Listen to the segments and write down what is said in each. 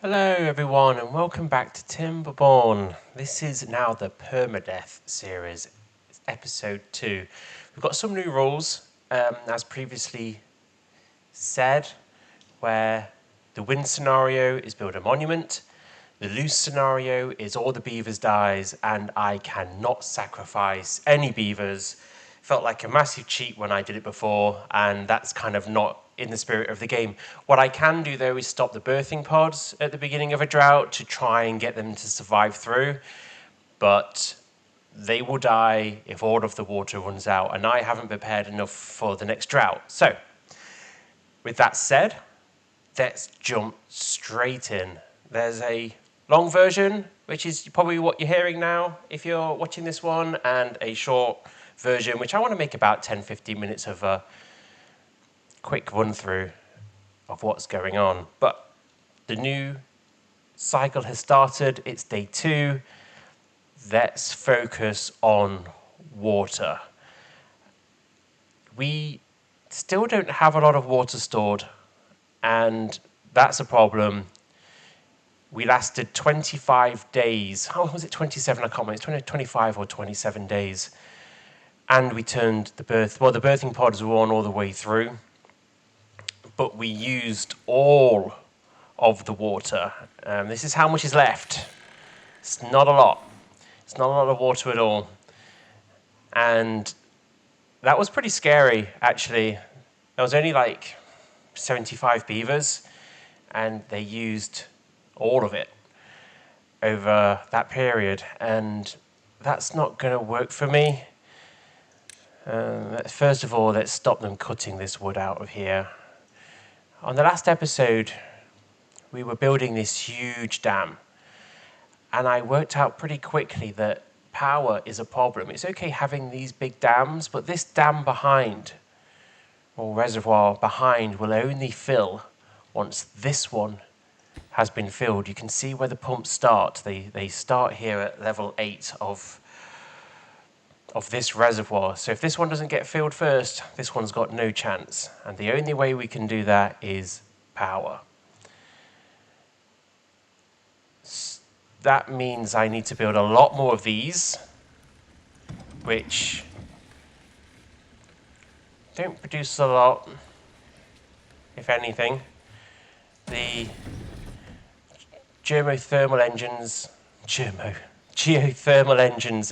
Hello everyone and welcome back to TIMBERBORN. This is now the PERMADEATH series, it's episode 2. We've got some new rules, as previously said, where the win scenario is build a monument, the lose scenario is all the beavers dies and I cannot sacrifice any beavers. Felt like a massive cheat when I did it before, and that's kind of not in the spirit of the game. What I can do though is stop the birthing pods at the beginning of a drought to try and get them to survive through, but they will die if all of the water runs out, and I haven't prepared enough for the next drought. So, with that said, let's jump straight in. There's a long version, which is probably what you're hearing now if you're watching this one, and a short version, which I want to make about 10-15 minutes of a quick run through of what's going on. But the new cycle has started, it's day 2. Let's focus on water. We still don't have a lot of water stored, and that's a problem. We lasted 25 days. Oh, was it 27? I can't remember. It's 25 or 27 days. And we turned the birthing pods were on all the way through, but we used all of the water. This is how much is left. It's not a lot. It's not a lot of water at all. And that was pretty scary, actually. There was only like 75 beavers, and they used all of it over that period. And that's not going to work for me. First of all, let's stop them cutting this wood out of here. On the last episode, we were building this huge dam, and I worked out pretty quickly that power is a problem. It's okay having these big dams, but this dam behind, or reservoir behind, will only fill once this one has been filled. You can see where the pumps start. They start here at level 8 of this reservoir. So if this one doesn't get filled first, this one's got no chance. And the only way we can do that is power. That means I need to build a lot more of these, which don't produce a lot, if anything. The geothermal engines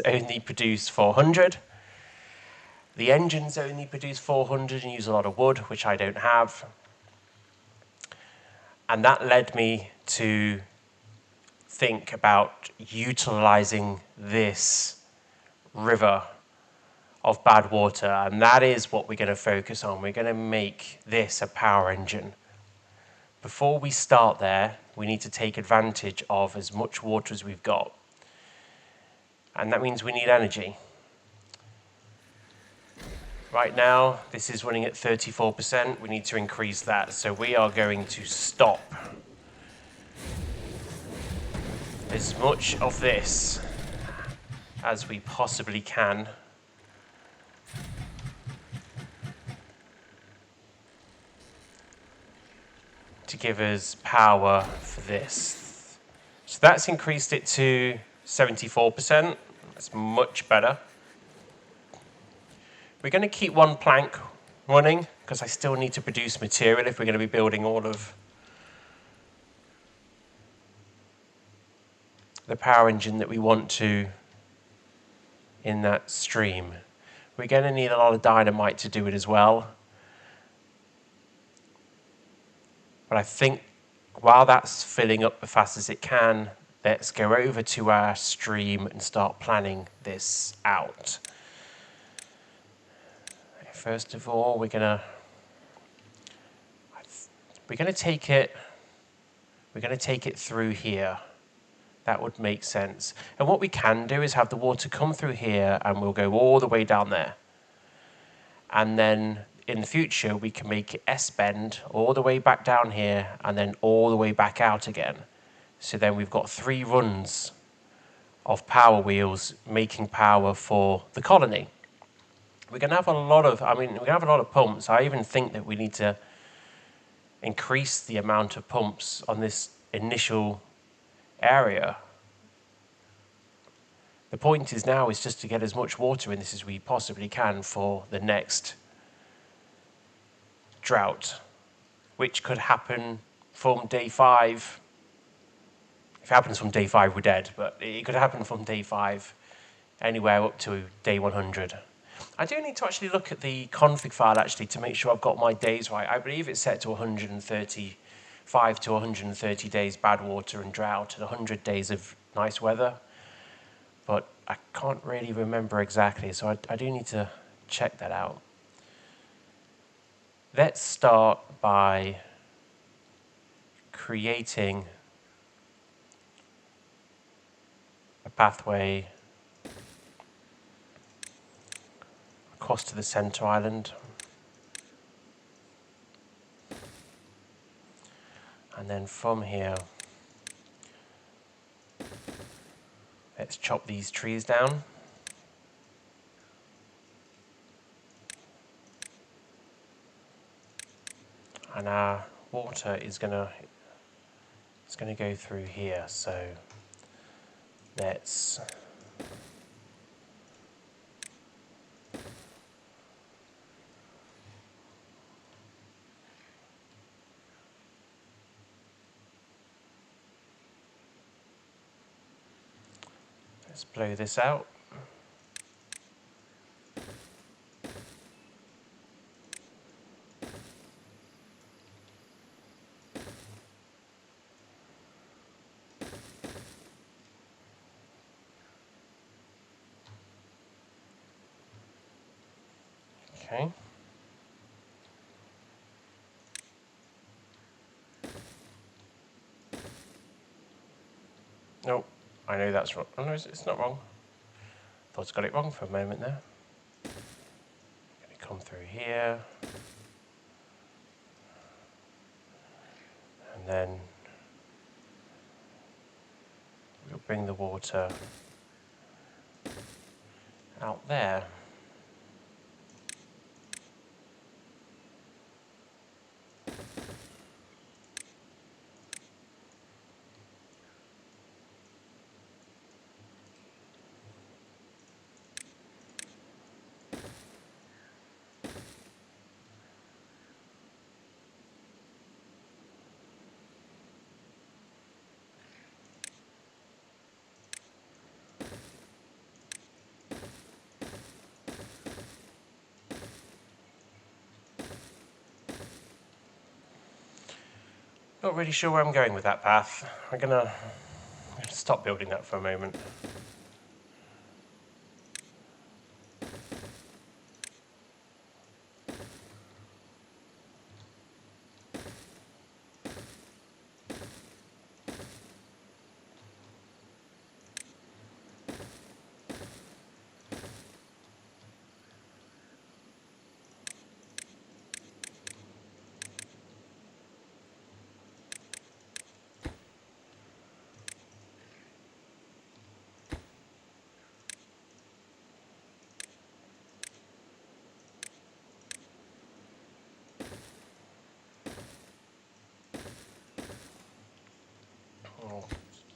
only produce 400. The engines only produce 400 and use a lot of wood, which I don't have. And that led me to think about utilizing this river of bad water, and that is what we're going to focus on. We're going to make this a power engine. Before we start there, we need to take advantage of as much water as we've got. And that means we need energy. Right now, this is running at 34%. We need to increase that. So we are going to stop as much of this as we possibly can. To give us power for this. So that's increased it to 74%. That's much better. We're going to keep one plank running because I still need to produce material if we're going to be building all of the power engine that we want to in that stream. We're going to need a lot of dynamite to do it as well. But I think while that's filling up as fast as it can, let's go over to our stream and start planning this out. First of all, we're gonna take it through here. That would make sense. And what we can do is have the water come through here, and we'll go all the way down there. And then in the future, we can make it S-bend all the way back down here and then all the way back out again. So then we've got 3 runs of power wheels making power for the colony. We're going to have a lot of pumps. I even think that we need to increase the amount of pumps on this initial area. The point is now is just to get as much water in this as we possibly can for the next drought, which could happen from day 5. If it happens from day 5, we're dead, but it could happen from day 5 anywhere up to day 100. I do need to actually look at the config file actually to make sure I've got my days right. I believe it's set to 135 to 130 days bad water and drought and 100 days of nice weather. But I can't really remember exactly, so I do need to check that out. Let's start by creating a pathway across to the center island. And then from here, let's chop these trees down. And our water is gonna go through here. So let's blow this out. Okay. Nope, I know that's wrong. Oh no, it's not wrong. Thought I got it wrong for a moment there. Gonna come through here. And then we'll bring the water out there. Not really sure where I'm going with that path. I'm gonna stop building that for a moment.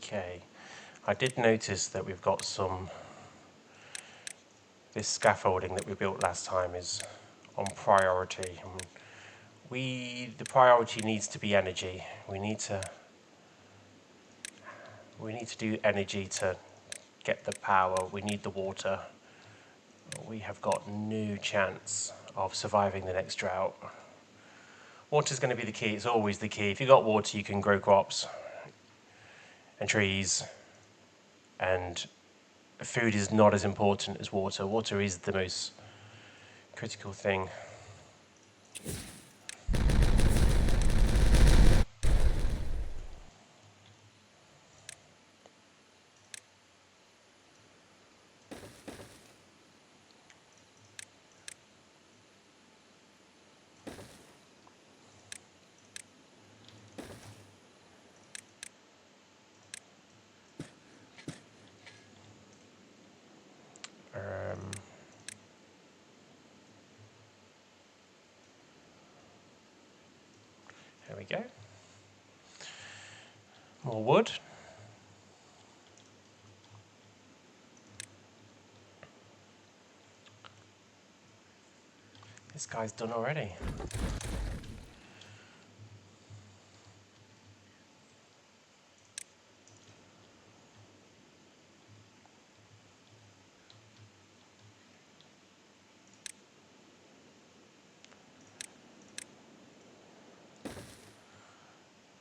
Okay, I did notice that we've got this scaffolding that we built last time is on priority. The priority needs to be energy. We need to do energy to get the power. We need the water. We have got no chance of surviving the next drought. Water's going to be the key. It's always the key. If you've got water, you can grow crops and trees, and food is not as important as water. Water is the most critical thing. There we go. More wood. This guy's done already.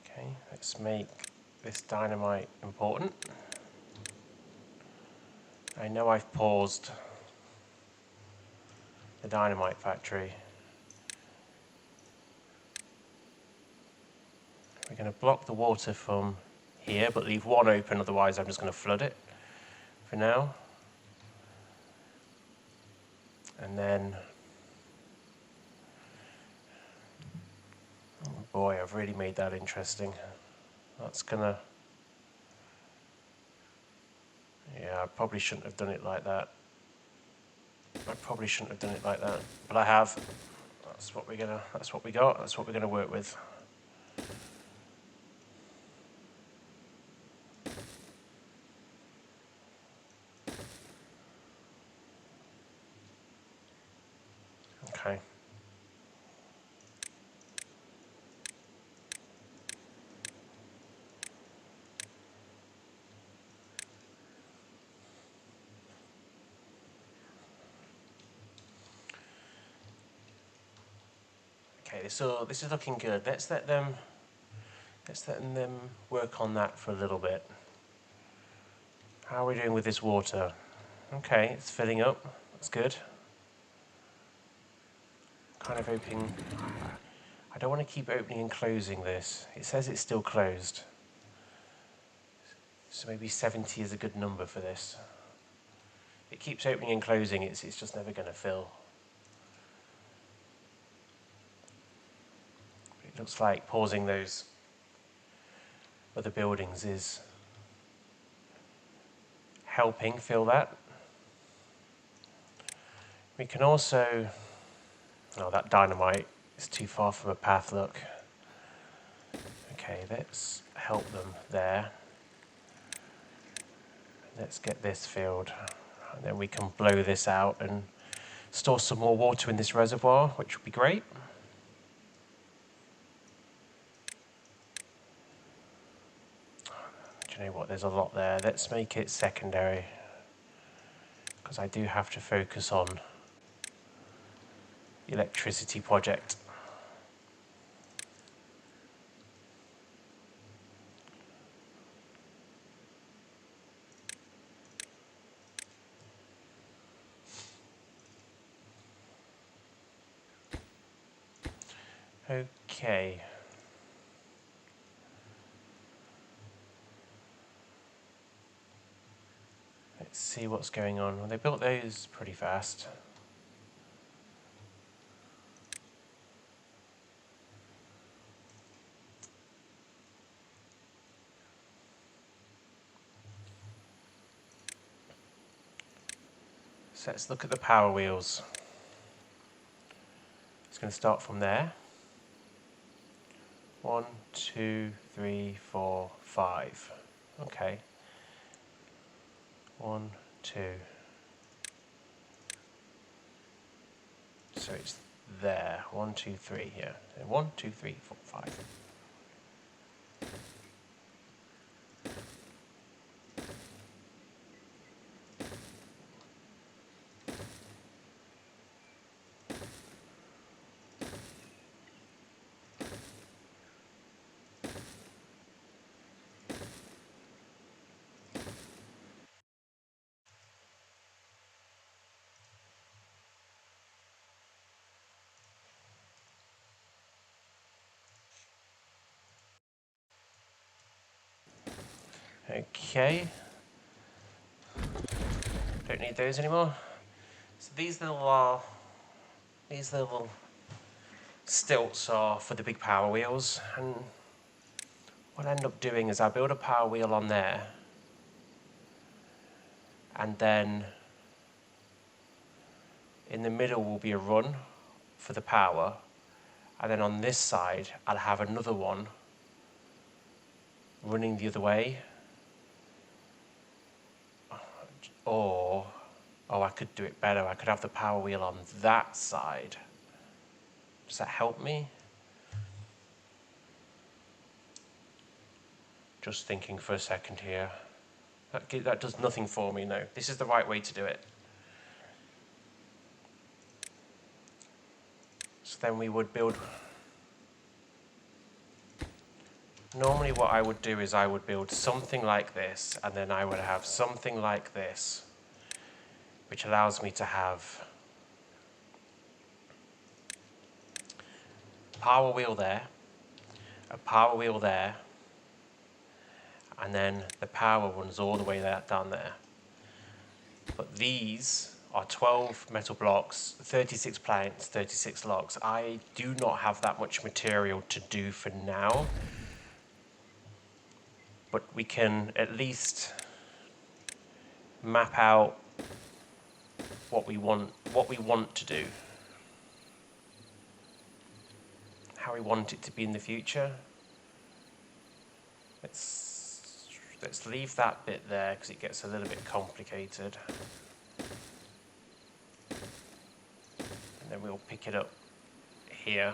Okay, let's make this dynamite important. I know I've paused the dynamite factory. We're going to block the water from here, but leave one open, otherwise I'm just going to flood it for now. And then, oh boy, I've really made that interesting. That's gonna, yeah, I probably shouldn't have done it like that. But I have. That's what we got, that's what we're gonna work with. Okay. Okay, so this is looking good. Let's let them work on that for a little bit. How are we doing with this water? Okay, it's filling up. That's good. Kind of opening. I don't want to keep opening and closing this. It says it's still closed. So maybe 70 is a good number for this. It keeps opening and closing, it's just never going to fill. It looks like pausing those other buildings is helping fill that. We can also, oh, that dynamite is too far from a path, look. Okay, let's help them there. Let's get this filled. And then we can blow this out and store some more water in this reservoir, which would be great. Do you know what? There's a lot there. Let's make it secondary, because I do have to focus on the electricity project. Okay. Let's see what's going on. Well, they built those pretty fast. So let's look at the power wheels. It's going to start from there. 1, 2, 3, 4, 5. Okay. 1, 2. So it's there. 1, 2, 3 here. 1, 2, 3, 4, 5. Okay. Don't need those anymore. So these little stilts are for the big power wheels, and what I end up doing is I build a power wheel on there, and then in the middle will be a run for the power, and then on this side I'll have another one running the other way. Or, oh, I could do it better. I could have the power wheel on that side. Does that help me? Just thinking for a second here. That does nothing for me, no. This is the right way to do it. So then we would build... Normally what I would do is I would build something like this, and then I would have something like this, which allows me to have a power wheel there, a power wheel there, and then the power runs all the way down there. But these are 12 metal blocks, 36 planks, 36 logs. I do not have that much material to do for now, but we can at least map out what we want to do, how we want it to be in the future. Let's leave that bit there because it gets a little bit complicated. And then we'll pick it up here.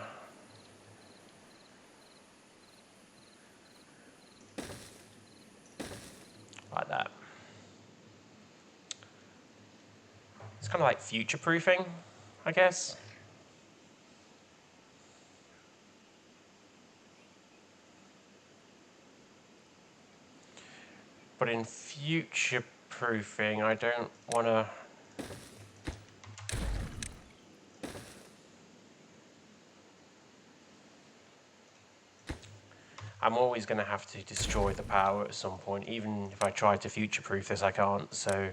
Like that. It's kind of like future-proofing, I guess. But in future-proofing, I don't want to... I'm always going to have to destroy the power at some point. Even if I try to future-proof this, I can't. So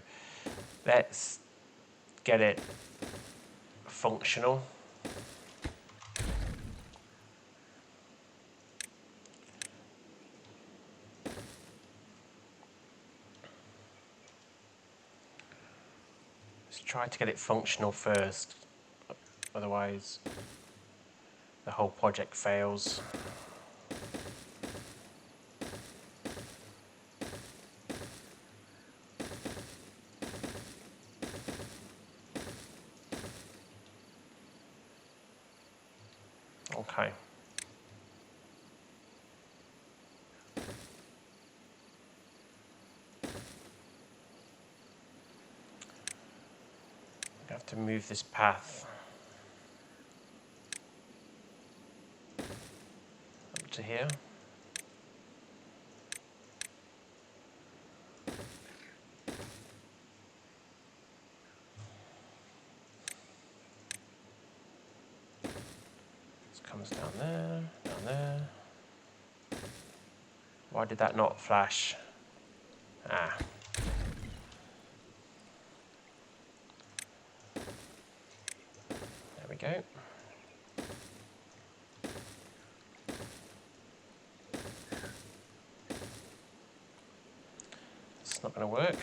let's get it functional. Try to get it functional first, otherwise the whole project fails. Okay. I have to move this path up to here. This comes down there, down there. Why did that not flash? Ah. There we go. It's not going to work.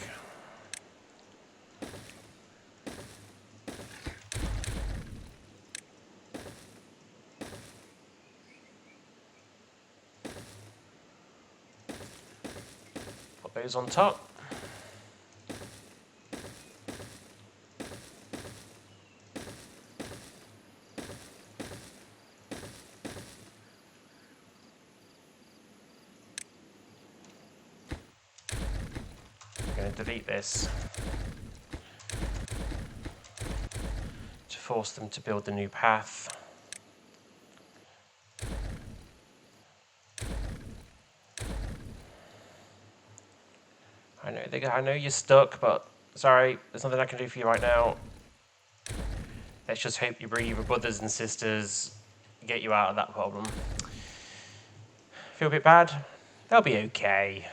Put those on top. Delete this to force them to build the new path. I know you're stuck, but sorry, there's nothing I can do for you right now. Let's just hope your brothers and sisters get you out of that problem. Feel a bit bad? They'll be okay.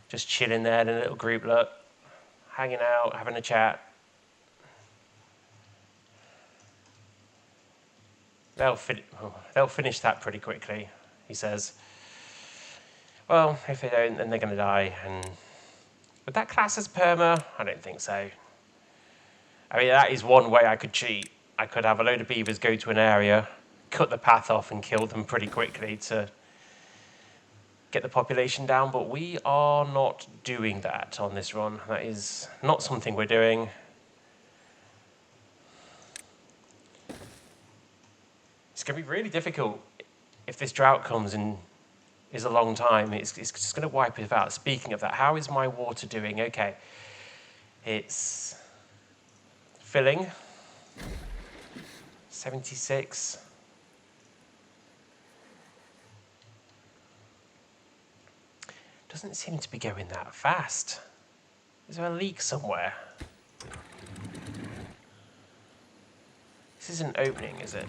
Just chilling there in a little group, look, hanging out, having a chat. They'll finish that pretty quickly, he says. Well, if they don't, then they're going to die. And would that class as perma? I don't think so. I mean, that is one way I could cheat. I could have a load of beavers go to an area, cut the path off, and kill them pretty quickly to get the population down, but we are not doing that on this run. That is not something we're doing. It's going to be really difficult if this drought comes and is a long time. It's just going to wipe it out. Speaking of that, how is my water doing? Okay, it's filling. 76. Doesn't seem to be going that fast. Is there a leak somewhere? This isn't opening, is it?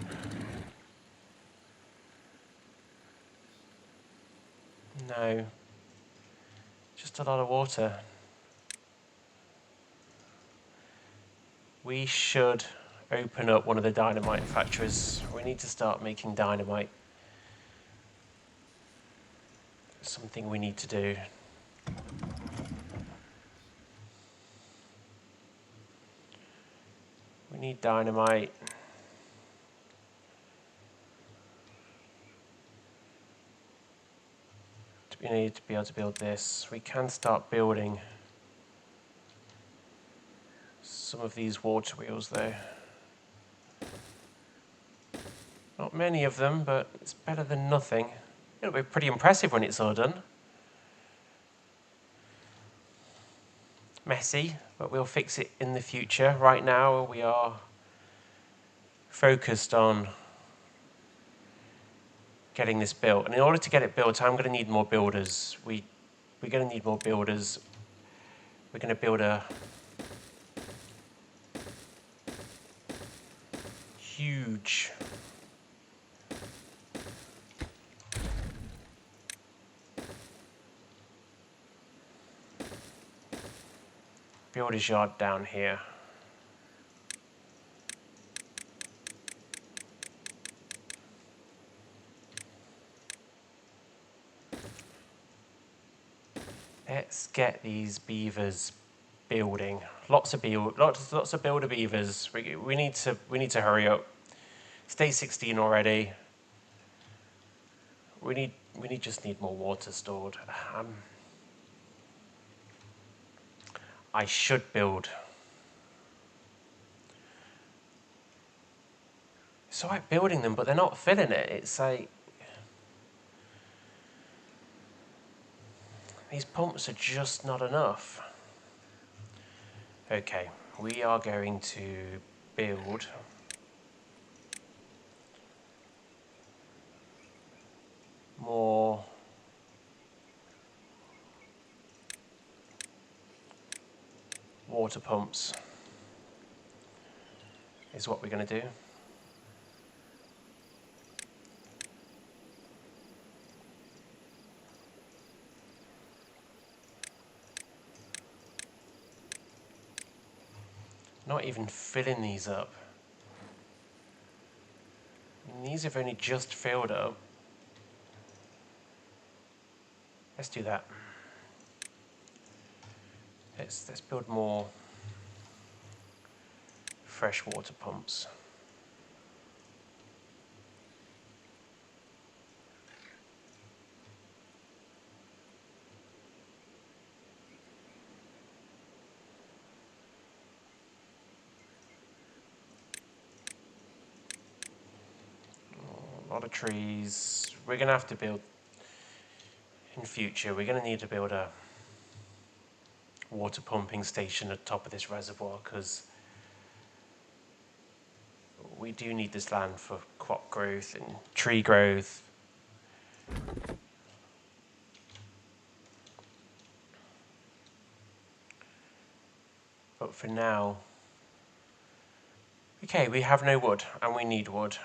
No. Just a lot of water. We should open up one of the dynamite factories. We need to start making dynamite. Something we need to do. We need dynamite. We need to be able to build this. We can start building some of these water wheels though. Not many of them, but it's better than nothing. It'll be pretty impressive when it's all done. Messy, but we'll fix it in the future. Right now we are focused on getting this built. And in order to get it built, I'm going to need more builders. We're going to need more builders. We're going to build a huge builder's yard down here. Let's get these beavers building. Lots of builder beavers. We need to hurry up. It's day 16 already. We just need more water stored. I should build. It's alright building them, but they're not filling it. It's like these pumps are just not enough. Okay, we are going to build more water pumps is what we're going to do. Not even filling these up. And these have only just filled up. Let's do that. Let's build more freshwater pumps. A lot of trees. We're going to have to build, in future, we're going to need to build a water pumping station at the top of this reservoir because we do need this land for crop growth and tree growth. But for now, okay, we have no wood and we need wood.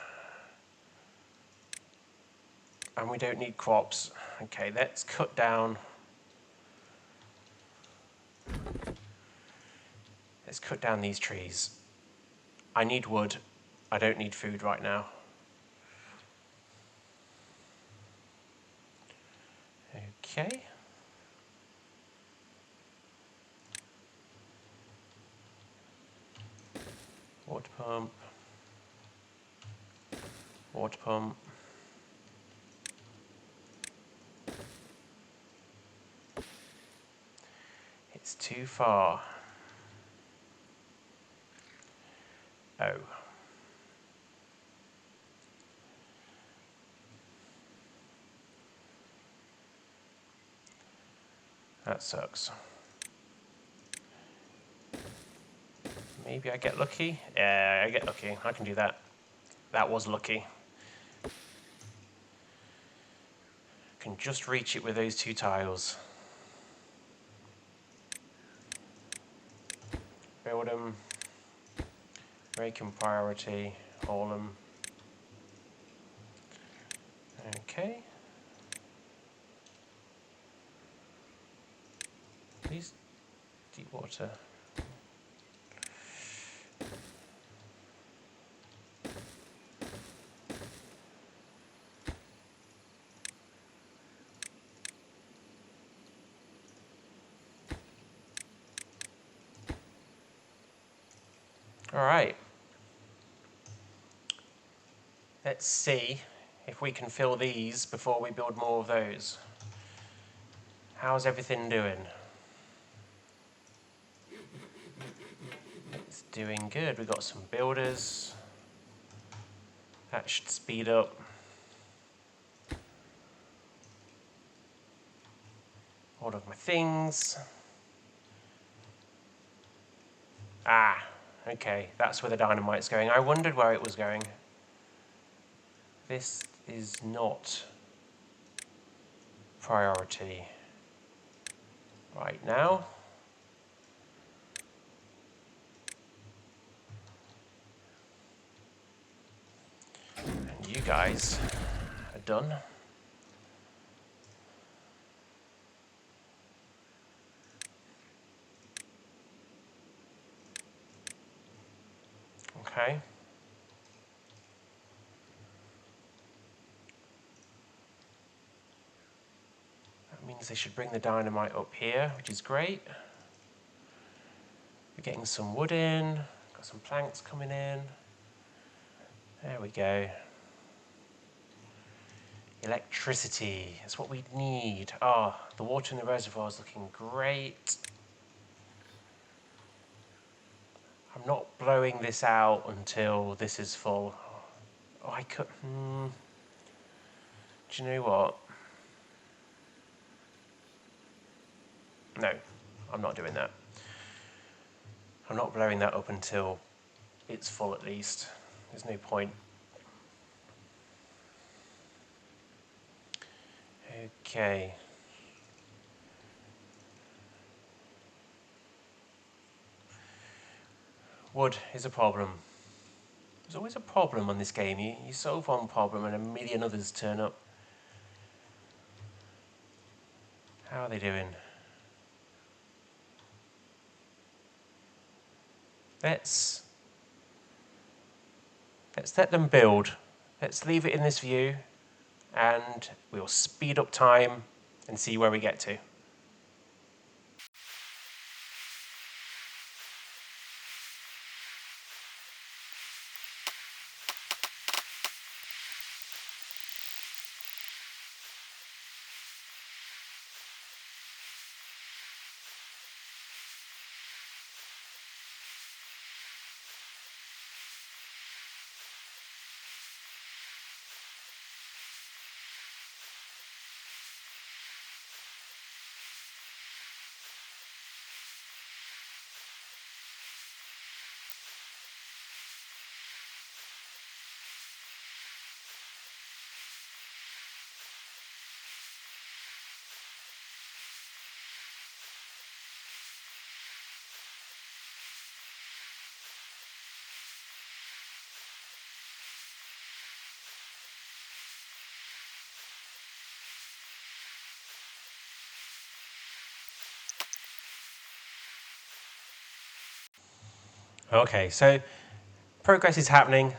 And we don't need crops. Okay, let's cut down. Let's cut down these trees. I need wood. I don't need food right now. Okay. Water pump. Water pump. It's too far. Oh. That sucks. Maybe I get lucky? Yeah, I get lucky. I can do that. That was lucky. Can just reach it with those 2 tiles. Build them. Make them priority. Haul them. Okay. Please, deep water. All right. Let's see if we can fill these before we build more of those. How's everything doing? It's doing good. We've got some builders. That should speed up. All of my things. Ah, okay. That's where the dynamite's going. I wondered where it was going. This is not priority right now. And you guys are done. Okay. That means they should bring the dynamite up here, which is great. We're getting some wood in, got some planks coming in. There we go. Electricity, that's what we need. Oh, the water in the reservoir is looking great. I'm not blowing this out until this is full. Oh, I could... Do you know what? No, I'm not doing that. I'm not blowing that up until it's full at least. There's no point. Okay. Wood is a problem. There's always a problem on this game. You solve one problem and a million others turn up. How are they doing? Let's let them build. Let's leave it in this view and we'll speed up time and see where we get to. Okay, so progress is happening.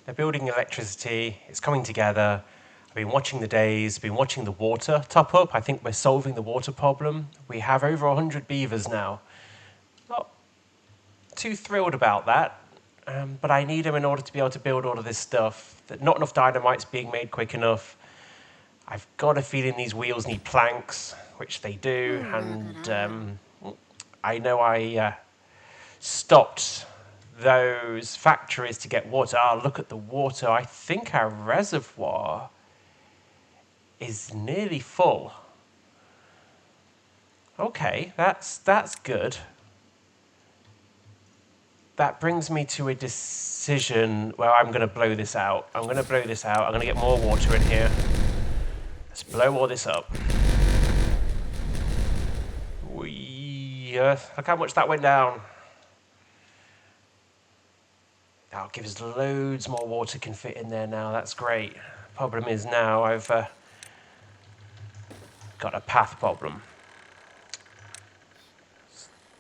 They're building electricity. It's coming together. I've been watching the days, been watching the water top up. I think we're solving the water problem. We have over 100 beavers now. Not too thrilled about that, but I need them in order to be able to build all of this stuff. Not enough dynamite's being made quick enough. I've got a feeling these wheels need planks, which they do, and I know I stopped those factories to get water. Ah, look at the water. I think our reservoir is nearly full. Okay, that's good. That brings me to a decision where I'm going to blow this out. I'm going to blow this out. I'm going to get more water in here. Let's blow all this up. Look how much that went down. That'll give us loads more water can fit in there now. That's great. Problem is now I've got a path problem.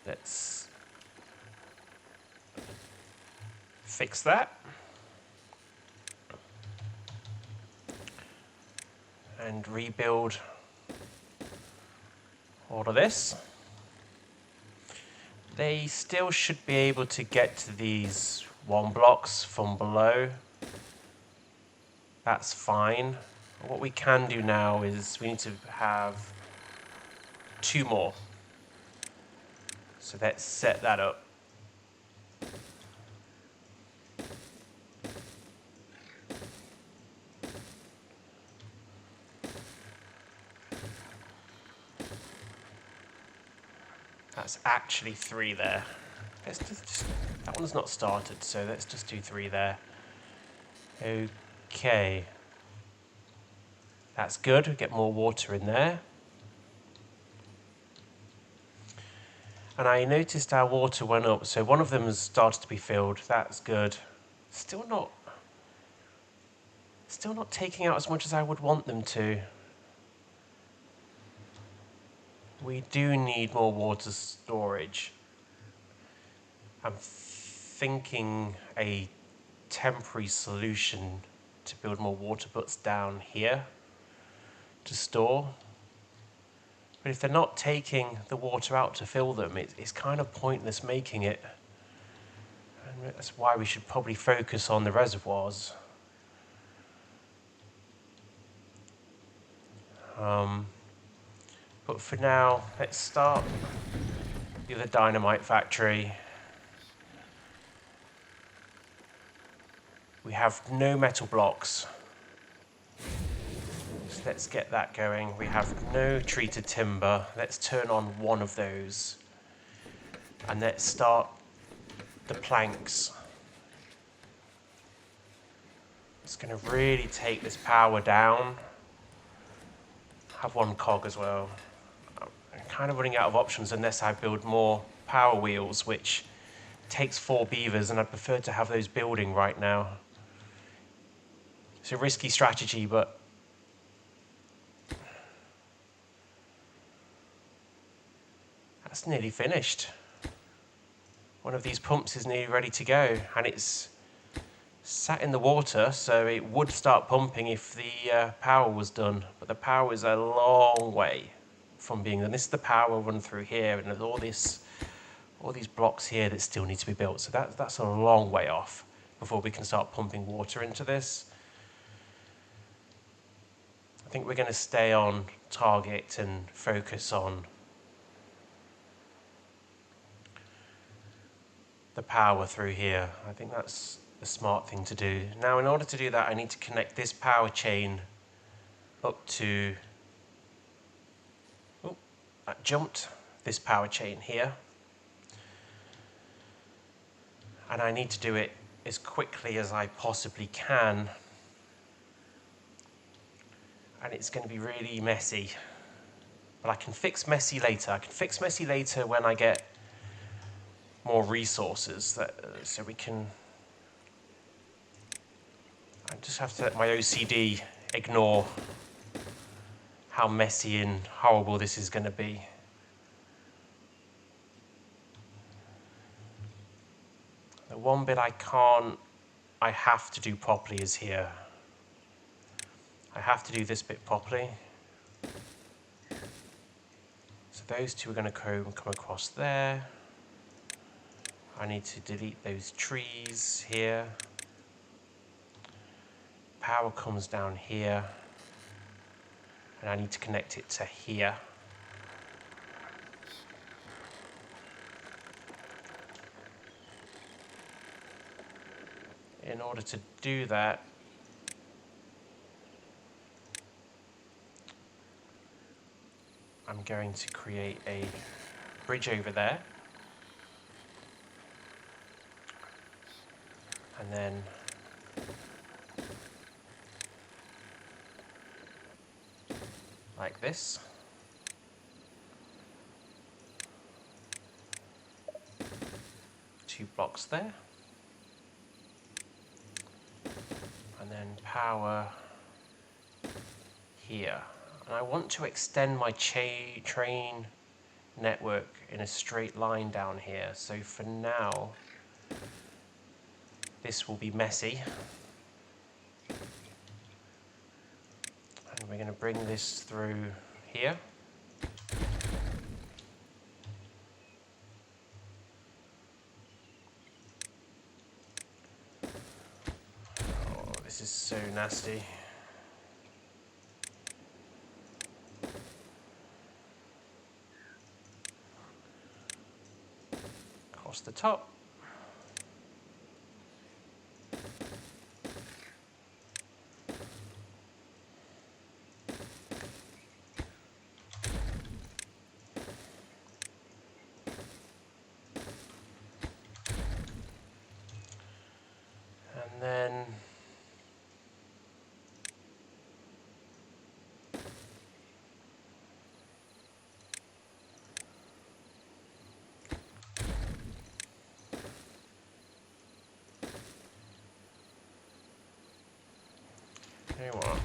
Let's fix that. And rebuild all of this. They still should be able to get to these 1 blocks from below. That's fine. What we can do now is we need to have 2 more. So let's set that up. That's actually 3 there. Let's just that one's not started, so let's just do 3 there. Okay. That's good. We get more water in there. And I noticed our water went up, so one of them has started to be filled. That's good. Still not taking out as much as I would want them to. We do need more water storage. I'm thinking a temporary solution to build more water butts down here to store. But if they're not taking the water out to fill them, it's kind of pointless making it. And that's why we should probably focus on the reservoirs. But for now, let's start the other dynamite factory. We have no metal blocks. So let's get that going. We have no treated timber. Let's turn on one of those. And let's start the planks. It's going to really take this power down. Have 1 cog as well. I'm kind of running out of options unless I build more power wheels, which takes 4 beavers, and I'd prefer to have those building right now. It's a risky strategy, but that's nearly finished. One of these pumps is nearly ready to go, and it's sat in the water, so it would start pumping if the power was done. But the power is a long way from being done. This is the power run through here, and there's all these blocks here that still need to be built. So that's a long way off before we can start pumping water into this. I think we're going to stay on target and focus on the power through here. I think that's the smart thing to do. Now, in order to do that, I need to connect this power chain up to, that jumped, this power chain here. And I need to do it as quickly as I possibly can. And it's going to be really messy. But I can fix messy later. I can fix messy later when I get more resources, so we can... I just have to let my OCD ignore how messy and horrible this is going to be. The one bit I have to do properly is here. I have to do this bit properly. So those 2 are going to come across there. I need to delete those trees here. Power comes down here. And I need to connect it to here. in order to do that, I'm going to create a bridge over there. And then like this. 2 blocks there. And then power here. And I want to extend my train network in a straight line down here. So for now, this will be messy. And we're going to bring this through here. Oh, this is so nasty. Across the top. And then you know what?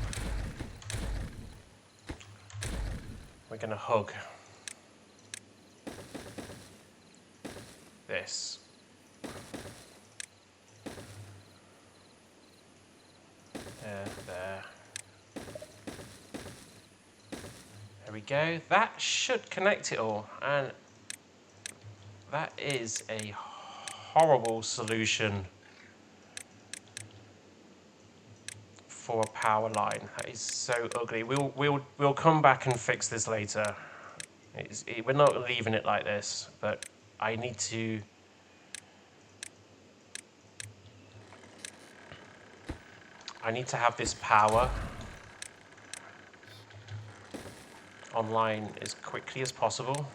We're going to hug this. There. There we go. That should connect it all. And that is a horrible solution for a power line. That is so ugly. We'll come back and fix this later. We're not leaving it like this, but I need to have this power online as quickly as possible.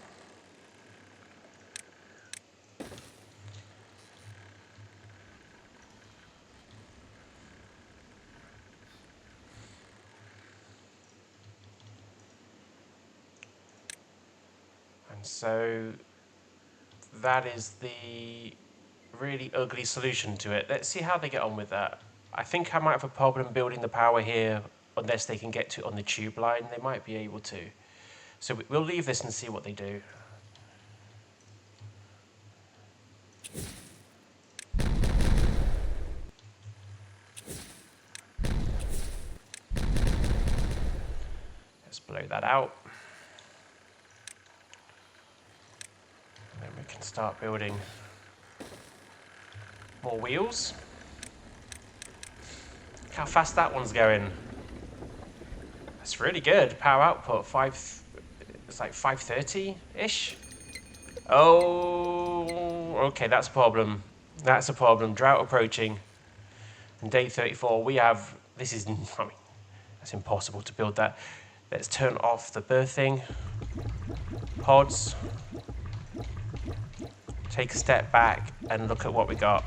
And so that is the really ugly solution to it. Let's see how they get on with that. I think I might have a problem building the power here unless they can get to it on the tube line. They might be able to. So we'll leave this and see what they do. Let's blow that out. And then we can start building more wheels. Look how fast that one's going. That's really good. Power output, it's like 530-ish. Oh, okay, that's a problem. That's a problem. Drought approaching. And day 34, we have, this is, I mean, that's impossible to build that. Let's turn off the birthing pods. Take a step back and look at what we got.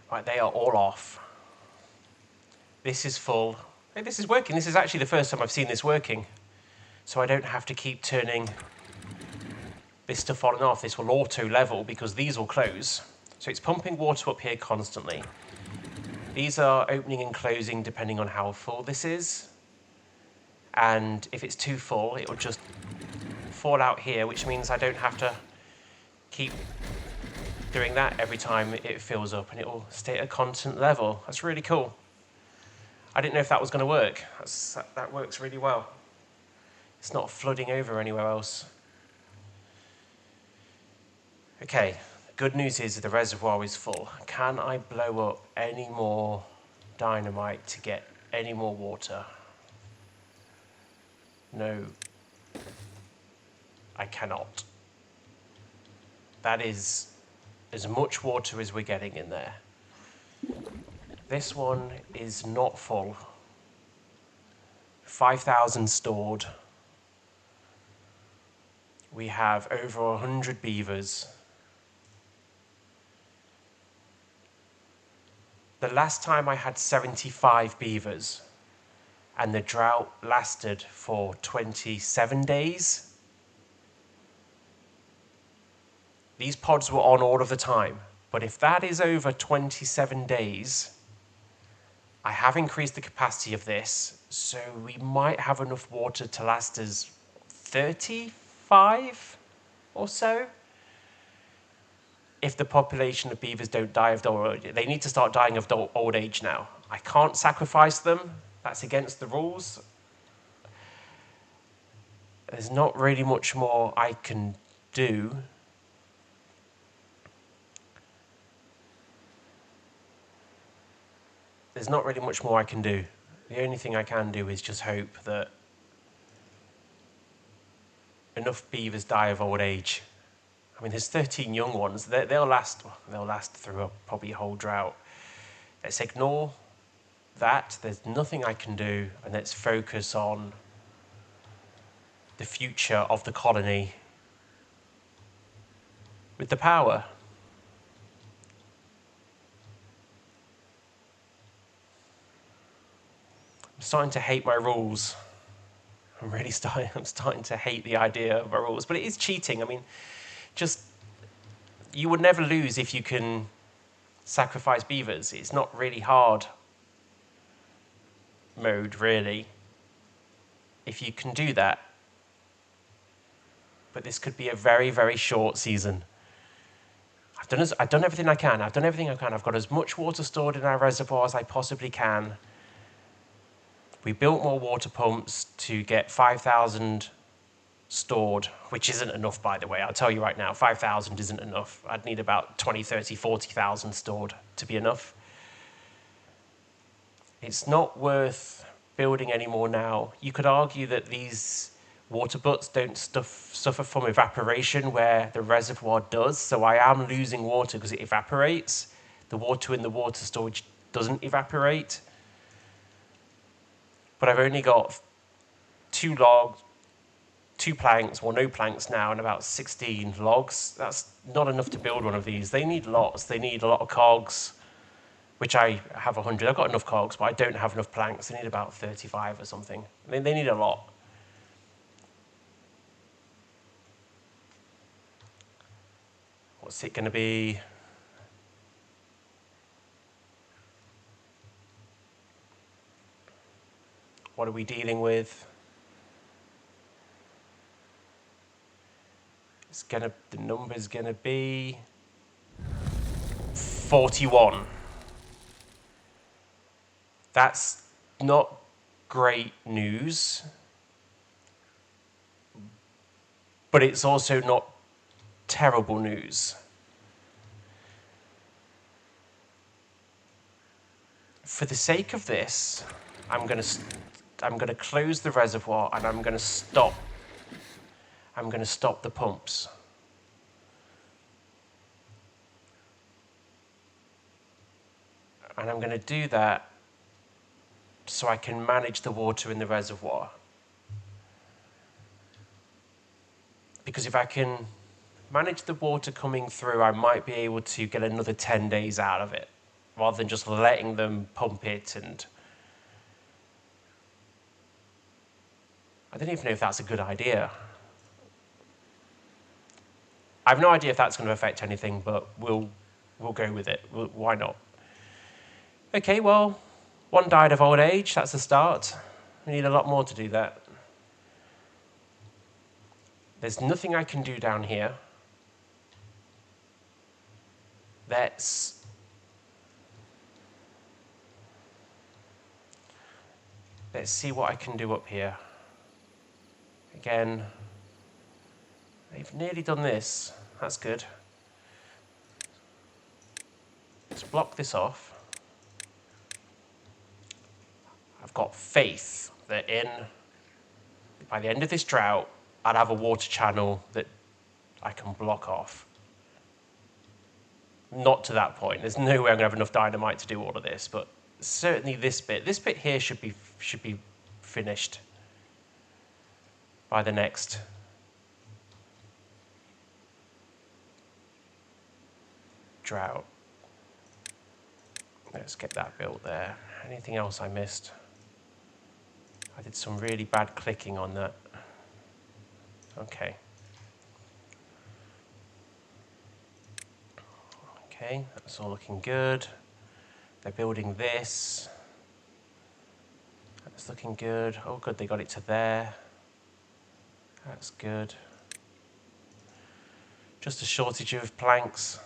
Right, they are all off. This is full. Hey, this is working. This is actually the first time I've seen this working. So I don't have to keep turning this stuff on and off. This will auto level because these will close. So it's pumping water up here constantly. These are opening and closing depending on how full this is. And if it's too full, it will just fall out here, which means I don't have to keep doing that every time it fills up, and it will stay at a constant level. That's really cool. I didn't know if that was going to work. That works really well. It's not flooding over anywhere else. Okay, good news is the reservoir is full. Can I blow up any more dynamite to get any more water? No, I cannot. That is as much water as we're getting in there. This one is not full. 5,000 stored. We have over 100 beavers. The last time I had 75 beavers, and the drought lasted for 27 days. These pods were on all of the time, but if that is over 27 days, I have increased the capacity of this, so we might have enough water to last us 35 or so. If the population of beavers don't die of old age, they need to start dying of old age now. I can't sacrifice them. That's against the rules. There's not really much more I can do. There's not really much more I can do. The only thing I can do is just hope that enough beavers die of old age. I mean, there's 13 young ones. They'll last through probably a whole drought. Let's ignore that. There's nothing I can do, and let's focus on the future of the colony with the power. I'm starting to hate my rules. I'm starting to hate the idea of my rules, but it is cheating. I mean, you would never lose if you can sacrifice beavers. It's not really hard mode, really, if you can do that. But this could be a very, very short season. I've done everything I can. I've got as much water stored in our reservoir as I possibly can. We built more water pumps to get 5,000 stored, which isn't enough, by the way. I'll tell you right now, 5,000 isn't enough. I'd need about 20, 30, 40,000 stored to be enough. It's not worth building any more now. You could argue that these water butts don't suffer from evaporation where the reservoir does, so I am losing water because it evaporates. The water in the water storage doesn't evaporate. But I've only got 2 logs, 2 planks, well, no planks now, and about 16 logs. That's not enough to build one of these. They need lots. They need a lot of cogs, which I have 100. I've got enough cogs, but I don't have enough planks. They need about 35 or something. They need a lot. What's it going to be? What are we dealing with? The number's gonna be 41. That's not great news, but it's also not terrible news. For the sake of this, I'm gonna close the reservoir and I'm gonna stop the pumps. And I'm going to do that so I can manage the water in the reservoir. Because if I can manage the water coming through, I might be able to get another 10 days out of it, rather than just letting them pump it. And I don't even know if that's a good idea. I have no idea if that's going to affect anything, but we'll go with it. Why not? Okay, well, 1 died of old age. That's a start. We need a lot more to do that. There's nothing I can do down here. Let's see what I can do up here. Again, they've nearly done this. That's good. Let's block this off. I've got faith that by the end of this drought, I'll have a water channel that I can block off. Not to that point. There's no way I'm going to have enough dynamite to do all of this, but certainly this bit here should be finished by the next drought. Let's get that built there. Anything else I missed? I did some really bad clicking on that. Okay. Okay, that's all looking good. They're building this. That's looking good. Oh, good, they got it to there. That's good. Just a shortage of planks.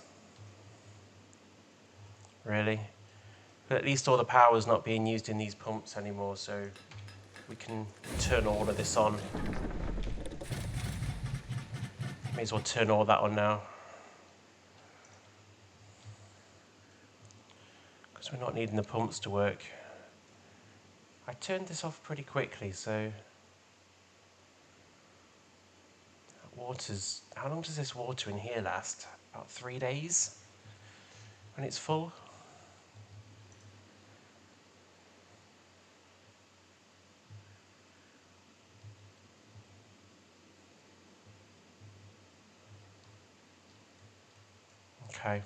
Really. But at least all the power's not being used in these pumps anymore, so we can turn all of this on. May as well turn all that on now. Because we're not needing the pumps to work. I turned this off pretty quickly, so water's... How long does this water in here last? About 3 days when it's full? Okay.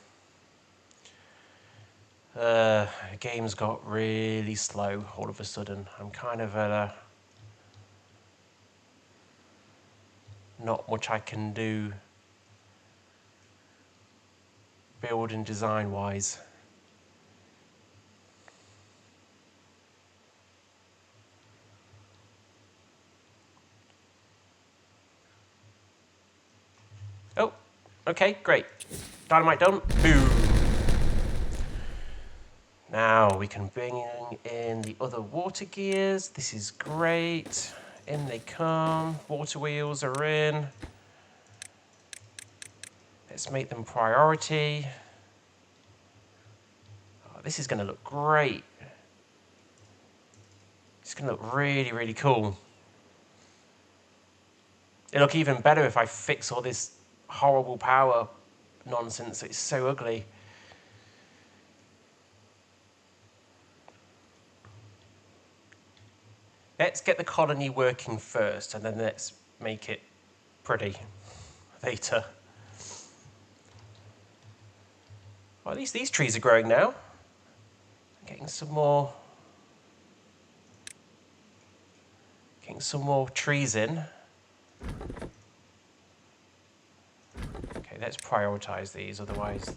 The game's got really slow all of a sudden. I'm kind of at a... Not much I can do build and design wise. Oh, okay, great. Dynamite done. Boom. Now we can bring in the other water gears. This is great. In they come. Water wheels are in. Let's make them priority. Oh, this is going to look great. It's going to look really, really cool. It'll look even better if I fix all this horrible power nonsense. It's so ugly. Let's get the colony working first, and then let's make it pretty later. Well, at least these trees are growing now. Getting some more trees in. Okay, let's prioritize these, otherwise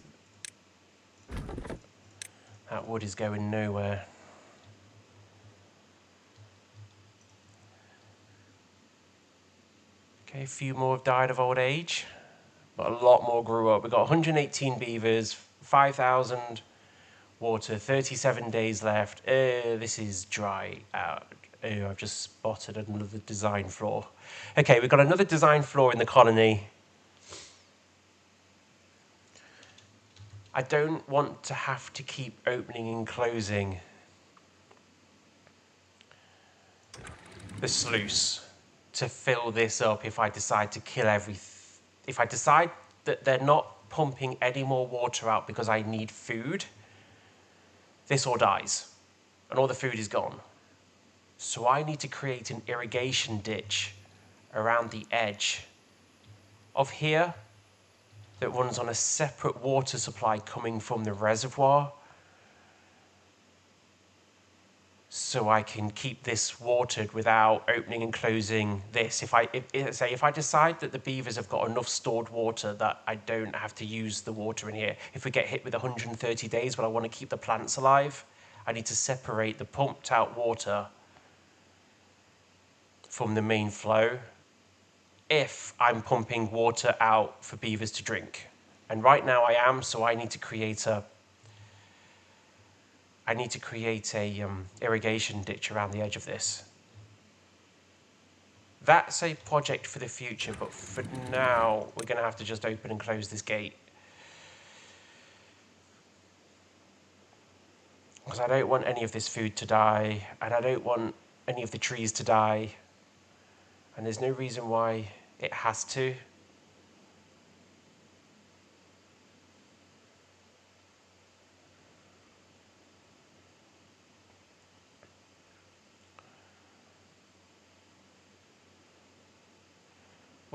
that wood is going nowhere. Okay, a few more have died of old age, but a lot more grew up. We've got 118 beavers, 5,000 water, 37 days left. This is dry out. I've just spotted another design flaw. Okay, we've got another design flaw in the colony. I don't want to have to keep opening and closing the sluice to fill this up if I decide to kill if I decide that they're not pumping any more water out because I need food, this all dies and all the food is gone. So I need to create an irrigation ditch around the edge of here that runs on a separate water supply coming from the reservoir, so I can keep this watered without opening and closing this. If I decide that the beavers have got enough stored water that I don't have to use the water in here, if we get hit with 130 days but I want to keep the plants alive, I need to separate the pumped out water from the main flow if I'm pumping water out for beavers to drink. And right now I am, so I need to create a irrigation ditch around the edge of this. That's a project for the future, but for now we're going to have to just open and close this gate. Because I don't want any of this food to die, and I don't want any of the trees to die. And there's no reason why it has to.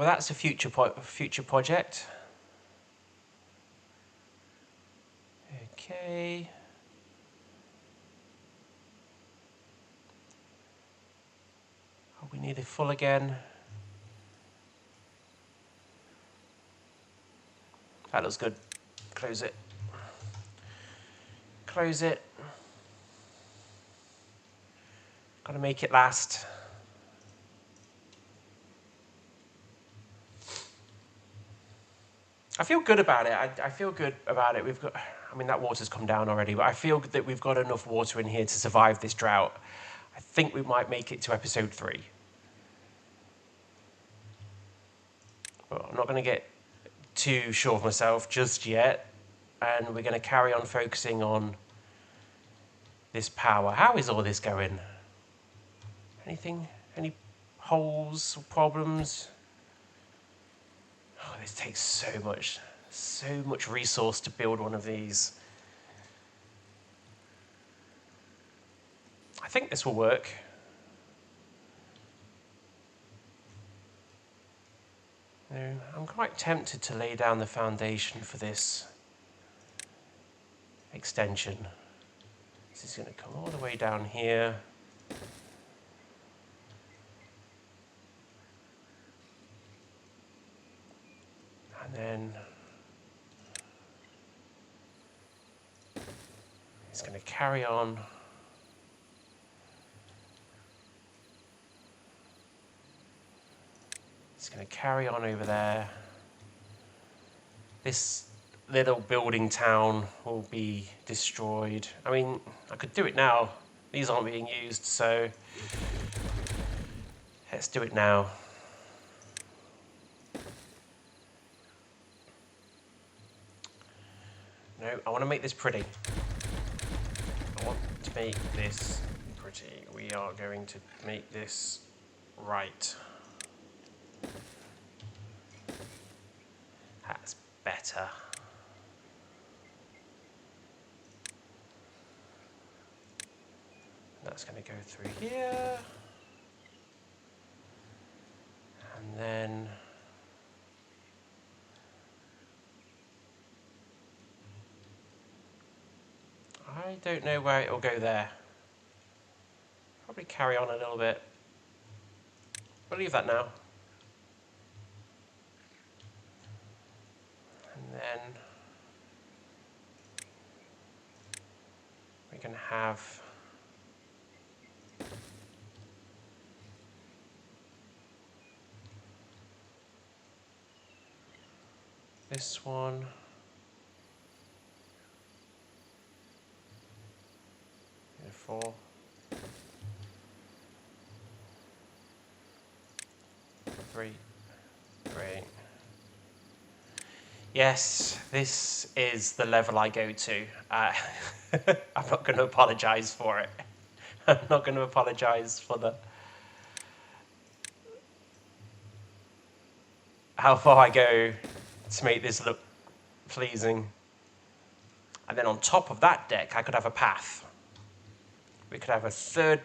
Well, that's a future project. Okay. Oh, we need it full again. That looks good. Close it. Close it. Gotta make it last. I feel good about it. I feel good about it. We've got, I mean, that water's come down already, but I feel that we've got enough water in here to survive this drought. I think we might make it to episode 3. Well, I'm not going to get too sure of myself just yet, and we're going to carry on focusing on this power. How is all this going? Anything? Any holes or problems? Oh, this takes so much resource to build one of these. I think this will work. No, I'm quite tempted to lay down the foundation for this extension. This is going to come all the way down here. And then it's going to carry on. It's going to carry on over there. This little building town will be destroyed. I mean, I could do it now. These aren't being used, so let's do it now. No, I want to make this pretty. I want to make this pretty. We are going to make this right. That's better. That's going to go through here. And then I don't know where it'll go there. Probably carry on a little bit. We'll leave that now. And then we can have this one. And 4. 3. Great. Yes, this is the level I go to. I'm not going to apologise for it. I'm not going to apologise for how far I go to make this look pleasing. And then on top of that deck, I could have a path. We could have a third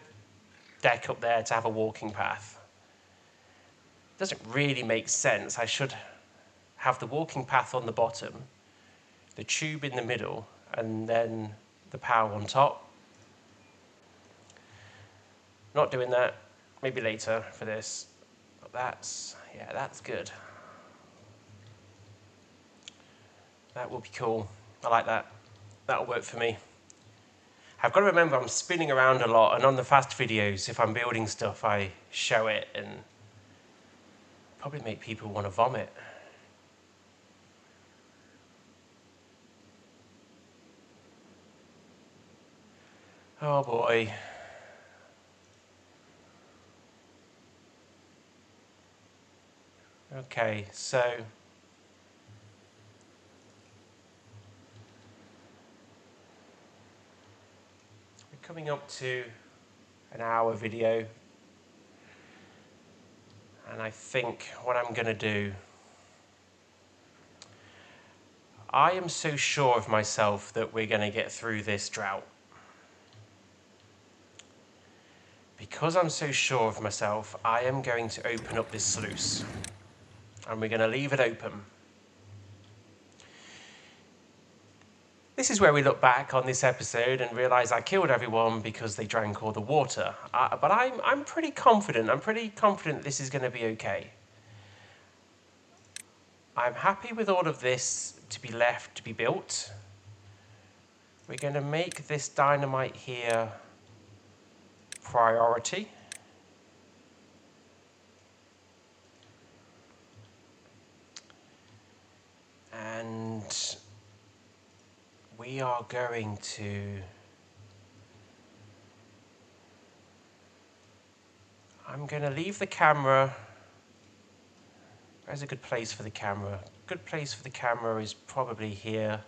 deck up there to have a walking path. Doesn't really make sense. I should have the walking path on the bottom, the tube in the middle, and then the power on top. Not doing that. Maybe later for this. But that's good. That will be cool. I like that. That'll work for me. I've got to remember I'm spinning around a lot, and on the fast videos, if I'm building stuff, I show it and probably make people want to vomit. Oh boy. Okay, so we're coming up to an hour video, and I think what I'm going to do, I am so sure of myself that we're going to get through this drought. Because I'm so sure of myself, I am going to open up this sluice. and we're going to leave it open. This is where we look back on this episode and realise I killed everyone because they drank all the water. But I'm pretty confident. I'm pretty confident this is going to be okay. I'm happy with all of this to be left to be built. We're going to make this dynamite here priority. And we are going to I'm going to leave the camera. Where's a good place for the camera? Good place for the camera is probably here.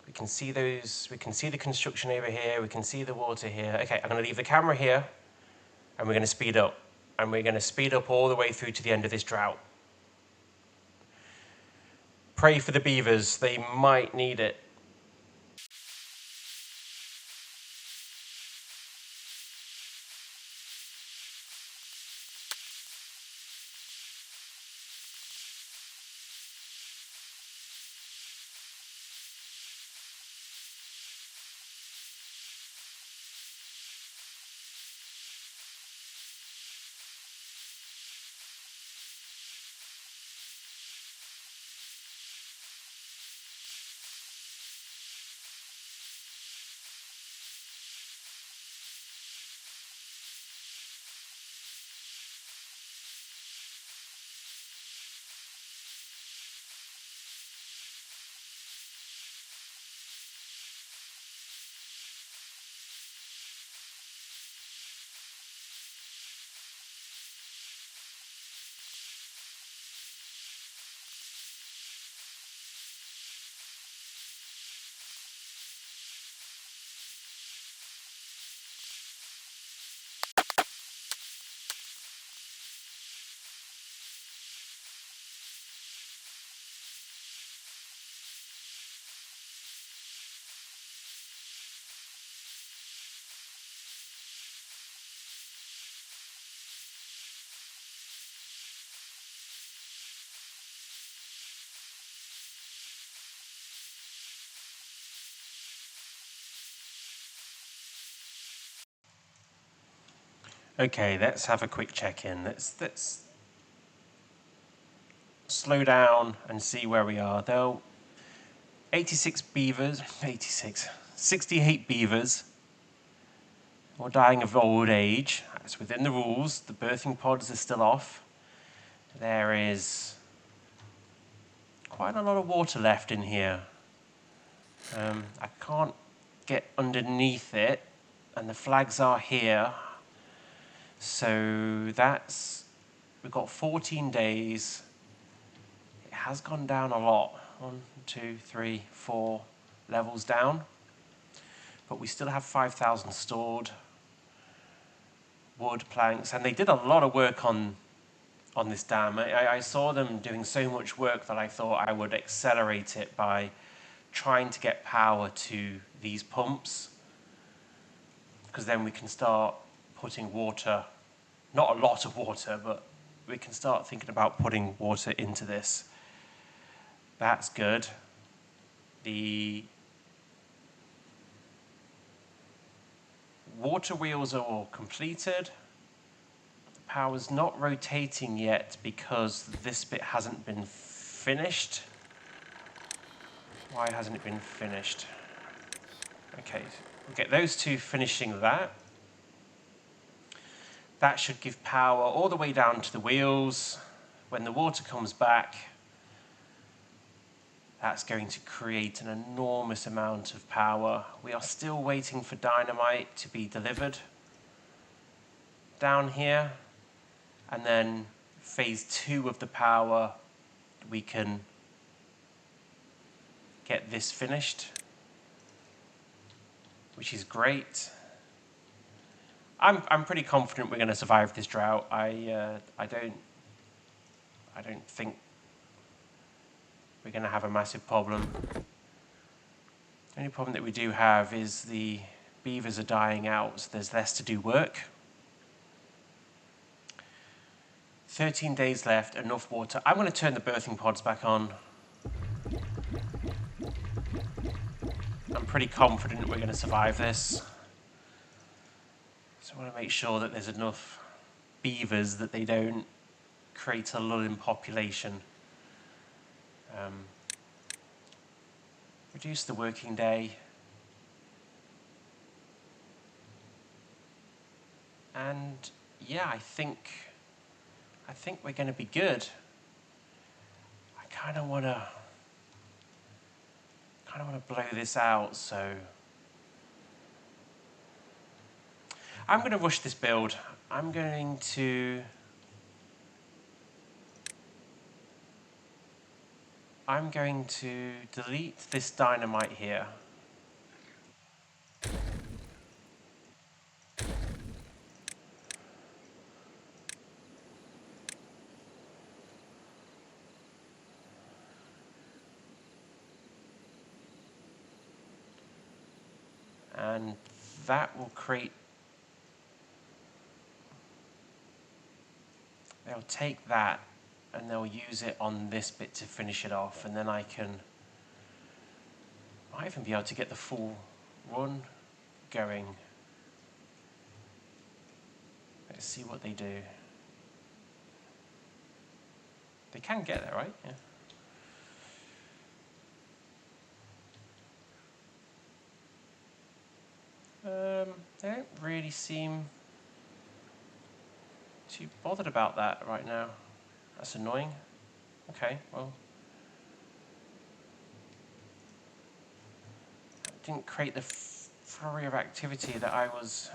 We can see the construction over here, we can see the water here. Okay, I'm going to leave the camera here, and we're going to speed up. And we're going to speed up all the way through to the end of this drought. Pray for the beavers, they might need it. Okay, let's have a quick check-in. Let's slow down and see where we are. Though 68 beavers are dying of old age. That's within the rules. The birthing pods are still off. There is quite a lot of water left in here. I can't get underneath it, and the flags are here. So we've got 14 days. It has gone down a lot. 1, 2, 3, 4 levels down. But we still have 5,000 stored. Wood, planks, and they did a lot of work on this dam. I saw them doing so much work that I thought I would accelerate it by trying to get power to these pumps, because then we can start putting water, not a lot of water, but we can start thinking about putting water into this. That's good. The water wheels are all completed. The power's not rotating yet because this bit hasn't been finished. Why hasn't it been finished? Okay, we'll get those two finishing that. That should give power all the way down to the wheels. When the water comes back, that's going to create an enormous amount of power. We are still waiting for dynamite to be delivered down here. And then phase 2 of the power, we can get this finished, which is great. I'm pretty confident we're going to survive this drought. I don't think we're going to have a massive problem. The only problem that we do have is the beavers are dying out, so there's less to do work. 13 days left, enough water. I'm going to turn the birthing pods back on. I'm pretty confident we're going to survive this. So I want to make sure that there's enough beavers that they don't create a lull in population. Reduce the working day. And yeah, I think we're going to be good. I kind of want to blow this out, so I'm going to rush this build. I'm going to delete this dynamite here. And that will create... They'll take that and they'll use it on this bit to finish it off, and then I might even be able to get the full run going. Let's see what they do. They can get there, right? Yeah. They don't really seem too bothered about that right now. That's annoying. Okay, well. That didn't create the flurry of activity that I was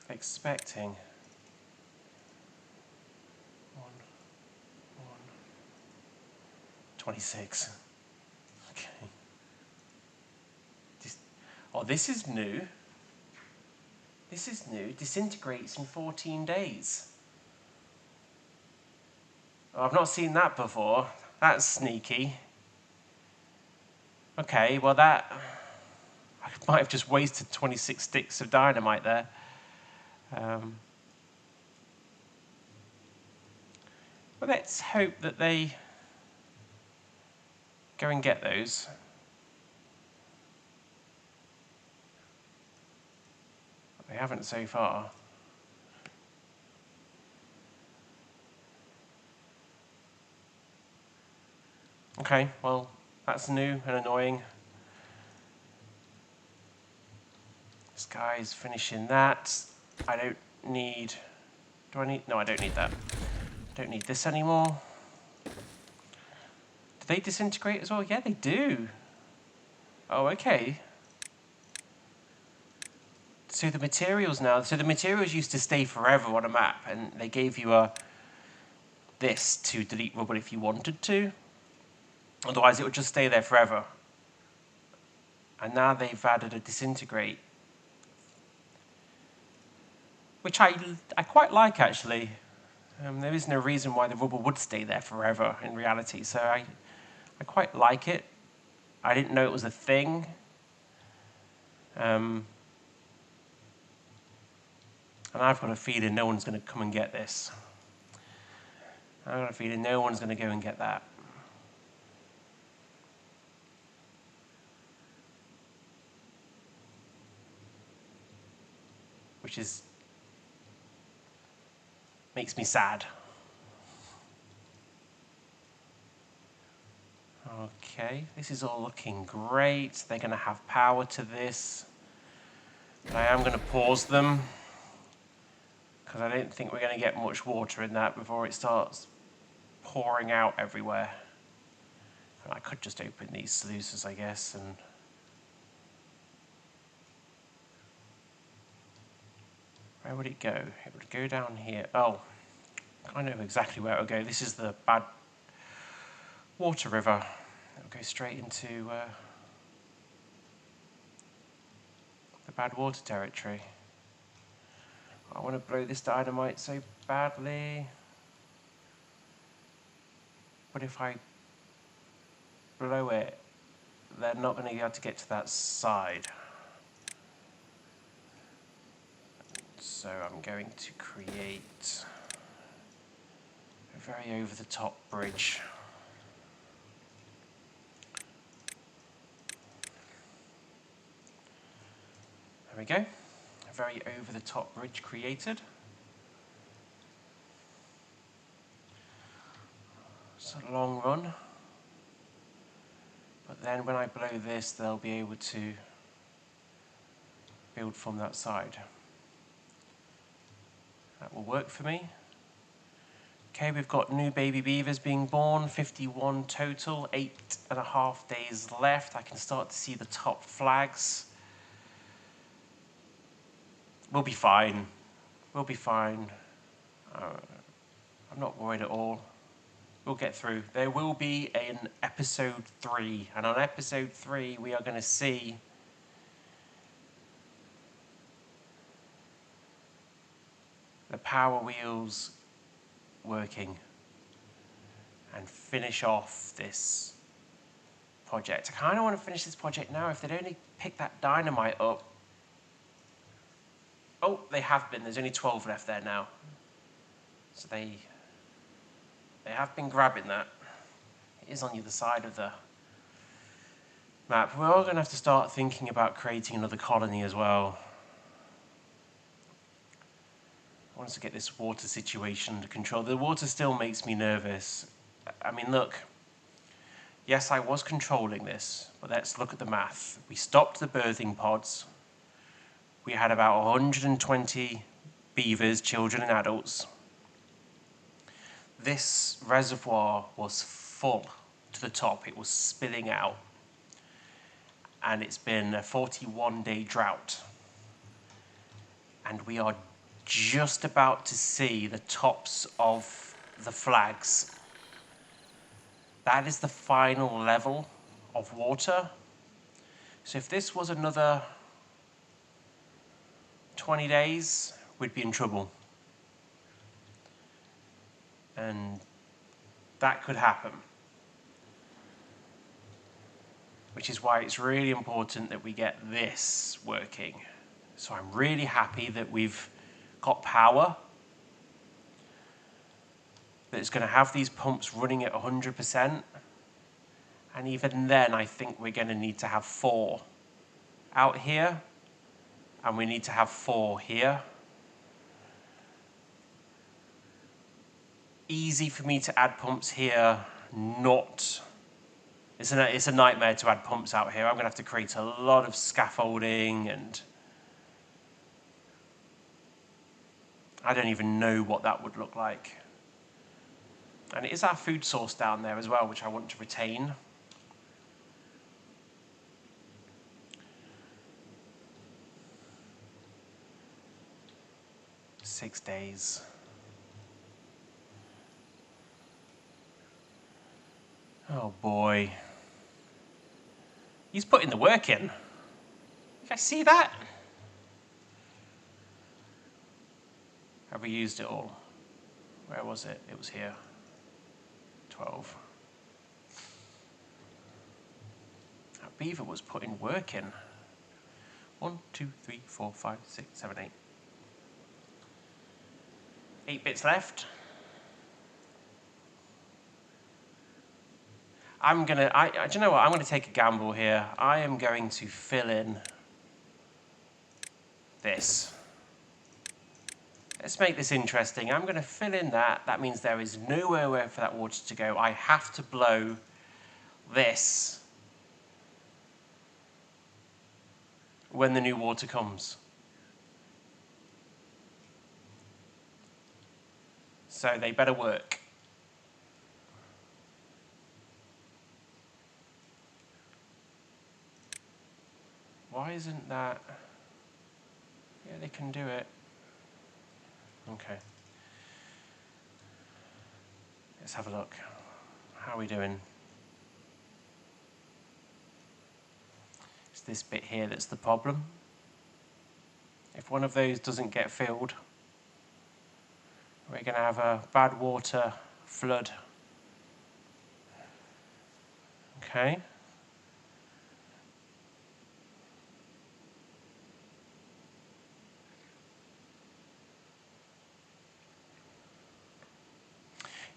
expecting. 26. Okay. This is new. This is new. Disintegrates in 14 days. Oh, I've not seen that before. That's sneaky. Okay, well I might have just wasted 26 sticks of dynamite there. Well, let's hope that they go and get those. They haven't so far. Okay, well, that's new and annoying. This guy's finishing that. I don't need... Do I need... No, I don't need that. Don't need this anymore. Do they disintegrate as well? Yeah, they do. Oh, okay. So the materials now... So the materials used to stay forever on a map, and they gave you this to delete rubble if you wanted to. Otherwise, it would just stay there forever. And now they've added a disintegrate, which I quite like, actually. There is no reason why the rubble would stay there forever in reality, so I quite like it. I didn't know it was a thing. And I've got a feeling no one's going to come and get this. I've got a feeling no one's going to go and get that. Which makes me sad. Okay, this is all looking great. They're going to have power to this. But I am going to pause them, because I don't think we're going to get much water in that before it starts pouring out everywhere. And I could just open these sluices, I guess, and... Where would it go? It would go down here. Oh, I know exactly where it would go. This is the badwater river. It will go straight into the badwater territory. I want to blow this dynamite so badly. But if I blow it, they're not going to be able to get to that side. So I'm going to create A very over-the-top bridge. There we go. A very over-the-top bridge created. It's a long run. But then when I blow this, they'll be able to build from that side. That will work for me. Okay, we've got new baby beavers being born, 51 total, 8.5 days left. I can start to see the top flags. We'll be fine. We'll be fine. I'm not worried at all. We'll get through. There will be an episode 3, and on episode 3 we are going to see the power wheels working and finish off this project. I kind of want to finish this project now. If they'd only pick that dynamite up. Oh, they have been. There's only 12 left there now. So they have been grabbing that. It is on the other side of the map. We're all going to have to start thinking about creating another colony as well. I want us to get this water situation under control. The water still makes me nervous. I mean, look. Yes, I was controlling this, but let's look at the math. We stopped the birthing pods. We had about 120 beavers, children and adults. This reservoir was full to the top. It was spilling out. And it's been a 41-day drought. And we are just about to see the tops of the flags. That is the final level of water. So if this was another 20 days, we'd be in trouble. And that could happen. Which is why it's really important that we get this working. So I'm really happy that we've got power. That it's going to have these pumps running at 100%. And even then, I think we're going to need to have 4 out here. And we need to have 4 here. Easy for me to add pumps here, not... It's a nightmare to add pumps out here. I'm going to have to create a lot of scaffolding and... I don't even know what that would look like. And it is our food source down there as well, which I want to retain. Six days. Oh boy. He's putting the work in. You guys see that? Have we used it all? Where was it? It was here. 12. That beaver was putting work in. 1, 2, 3, 4, 5, 6, 7, 8. 8 bits left. Do you know what? I'm gonna take a gamble here. I am going to fill in this. Let's make this interesting. I'm gonna fill in that. That means there is nowhere for that water to go. I have to blow this when the new water comes. So they better work. Why isn't that? Yeah, they can do it. Okay. Let's have a look. How are we doing? It's this bit here that's the problem. If one of those doesn't get filled, we're going to have a bad water flood. Okay.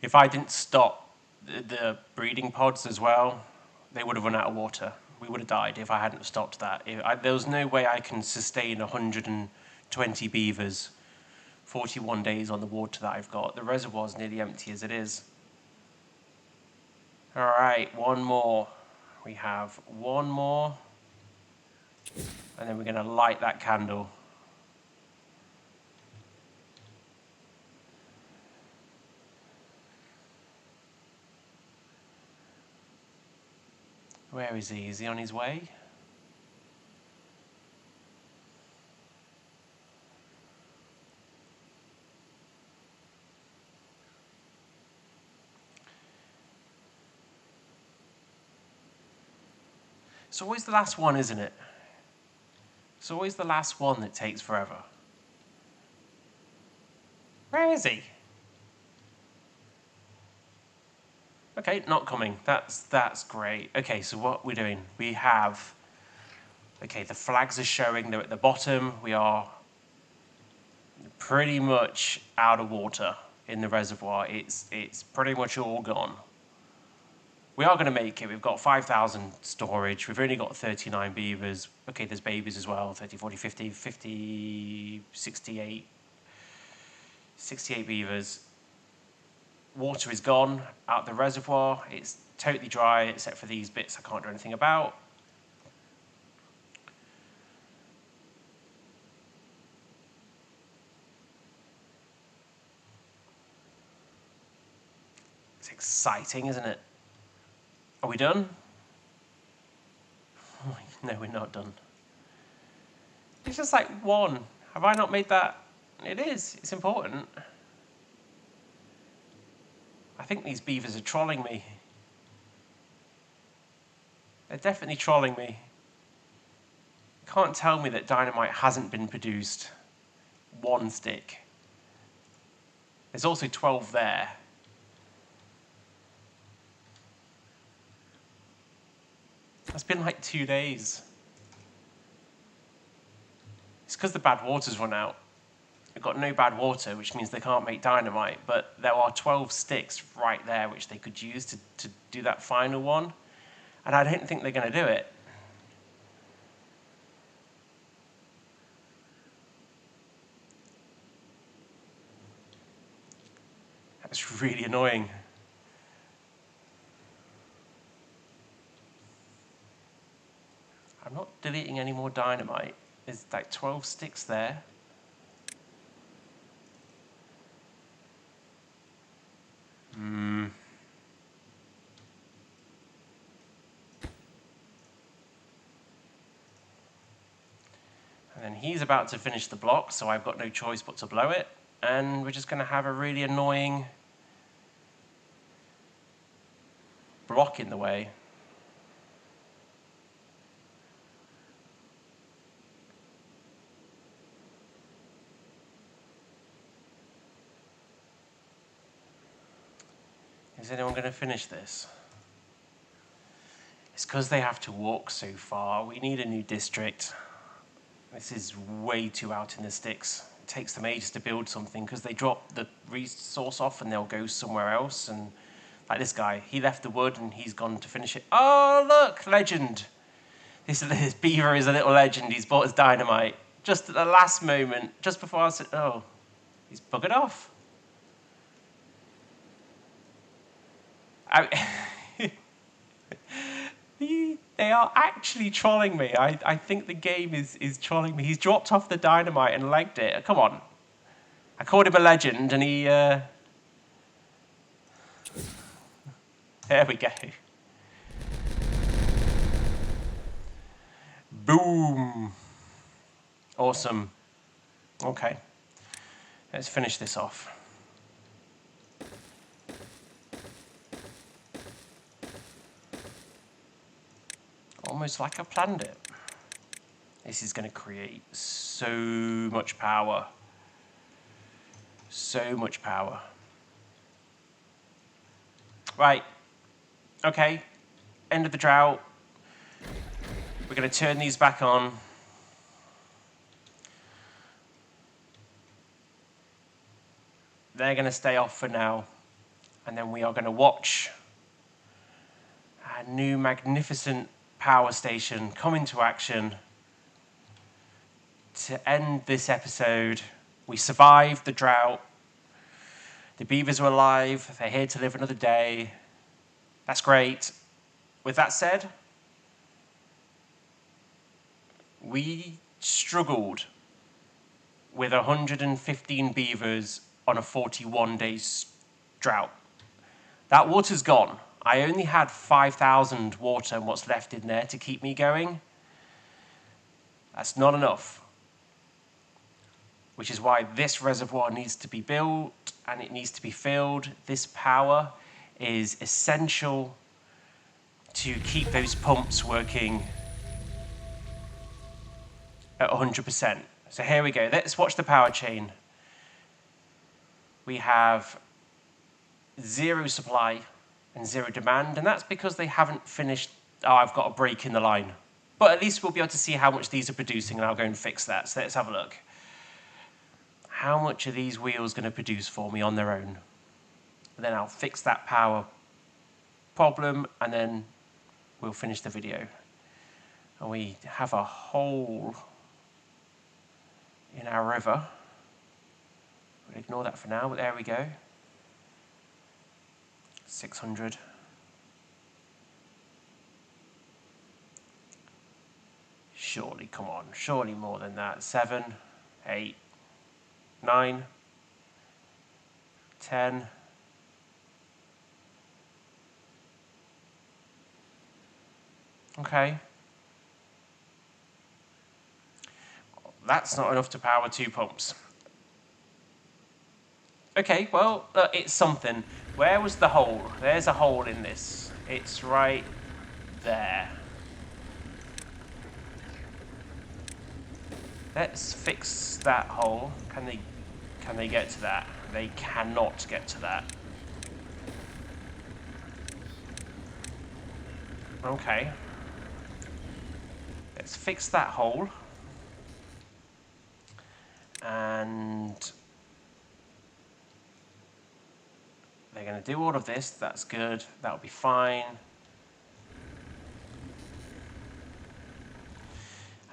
If I didn't stop the breeding pods as well, they would have run out of water. We would have died if I hadn't stopped that. There was no way I can sustain 120 beavers 41 days on the water that I've got. The reservoir's nearly empty as it is. All right, one more. We have one more. And then we're going to light that candle. Where is he? Is he on his way? It's always the last one, isn't it? It's always the last one that takes forever. Where is he? Okay, not coming. That's great. Okay, so what we're doing, we have, okay, the flags are showing, they're at the bottom. We are pretty much out of water in the reservoir. It's pretty much all gone. We are going to make it. We've got 5,000 storage. We've only got 39 beavers. Okay, there's babies as well. 30, 40, 50, 50, 68. 68 beavers. Water is gone out the reservoir. It's totally dry except for these bits I can't do anything about. It's exciting, isn't it? Are we done? No, we're not done. It's just like one. Have I not made that? It is. It's important. I think these beavers are trolling me. They're definitely trolling me. Can't tell me that dynamite hasn't been produced. One stick. There's also 12 there. It's been like 2 days. It's because the bad water's run out. We've got no bad water, which means they can't make dynamite, but there are 12 sticks right there which they could use to do that final one, and I don't think they're going to do it. That's really annoying. I'm not deleting any more dynamite. There's like 12 sticks there. And then he's about to finish the block, so I've got no choice but to blow it. And we're just going to have a really annoying block in the way. Is anyone going to finish this? It's because they have to walk so far. We need a new district. This is way too out in the sticks. It takes them ages to build something because they drop the resource off and they'll go somewhere else. And like this guy, he left the wood and he's gone to finish it. Oh, look, legend. This beaver is a little legend. He's bought his dynamite just at the last moment, just before I said, oh, he's buggered off. They are actually trolling me. I think the game is trolling me. He's dropped off the dynamite and legged it. Come on. I called him a legend and he... There we go. Boom. Awesome. Okay. Let's finish this off. Almost like I planned it. This is going to create so much power. So much power. Right. Okay. End of the drought. We're going to turn these back on. They're going to stay off for now. And then we are going to watch our new magnificent power station come into action to end this episode. We survived the drought. The beavers are alive. They're here to live another day. That's great. With that said, we struggled with 115 beavers on a 41-day drought. That water's gone. I only had 5,000 water and what's left in there to keep me going. That's not enough. Which is why this reservoir needs to be built and it needs to be filled. This power is essential to keep those pumps working at 100%. So here we go. Let's watch the power chain. We have zero supply and zero demand, and that's because they haven't finished. Oh, I've got a break in the line. But at least we'll be able to see how much these are producing, and I'll go and fix that. So let's have a look. How much are these wheels going to produce for me on their own? And then I'll fix that power problem, and then we'll finish the video. And we have a hole in our river. We'll ignore that for now, but there we go. 600. Surely, come on, surely more than that. 7, 8, 9, 10. Okay. That's not enough to power 2 pumps. Okay, well, it's something. Where was the hole? There's a hole in this. It's right there. Let's fix that hole. Can they get to that? They cannot get to that. Okay. Let's fix that hole. And they're going to do all of this. That's good. That'll be fine.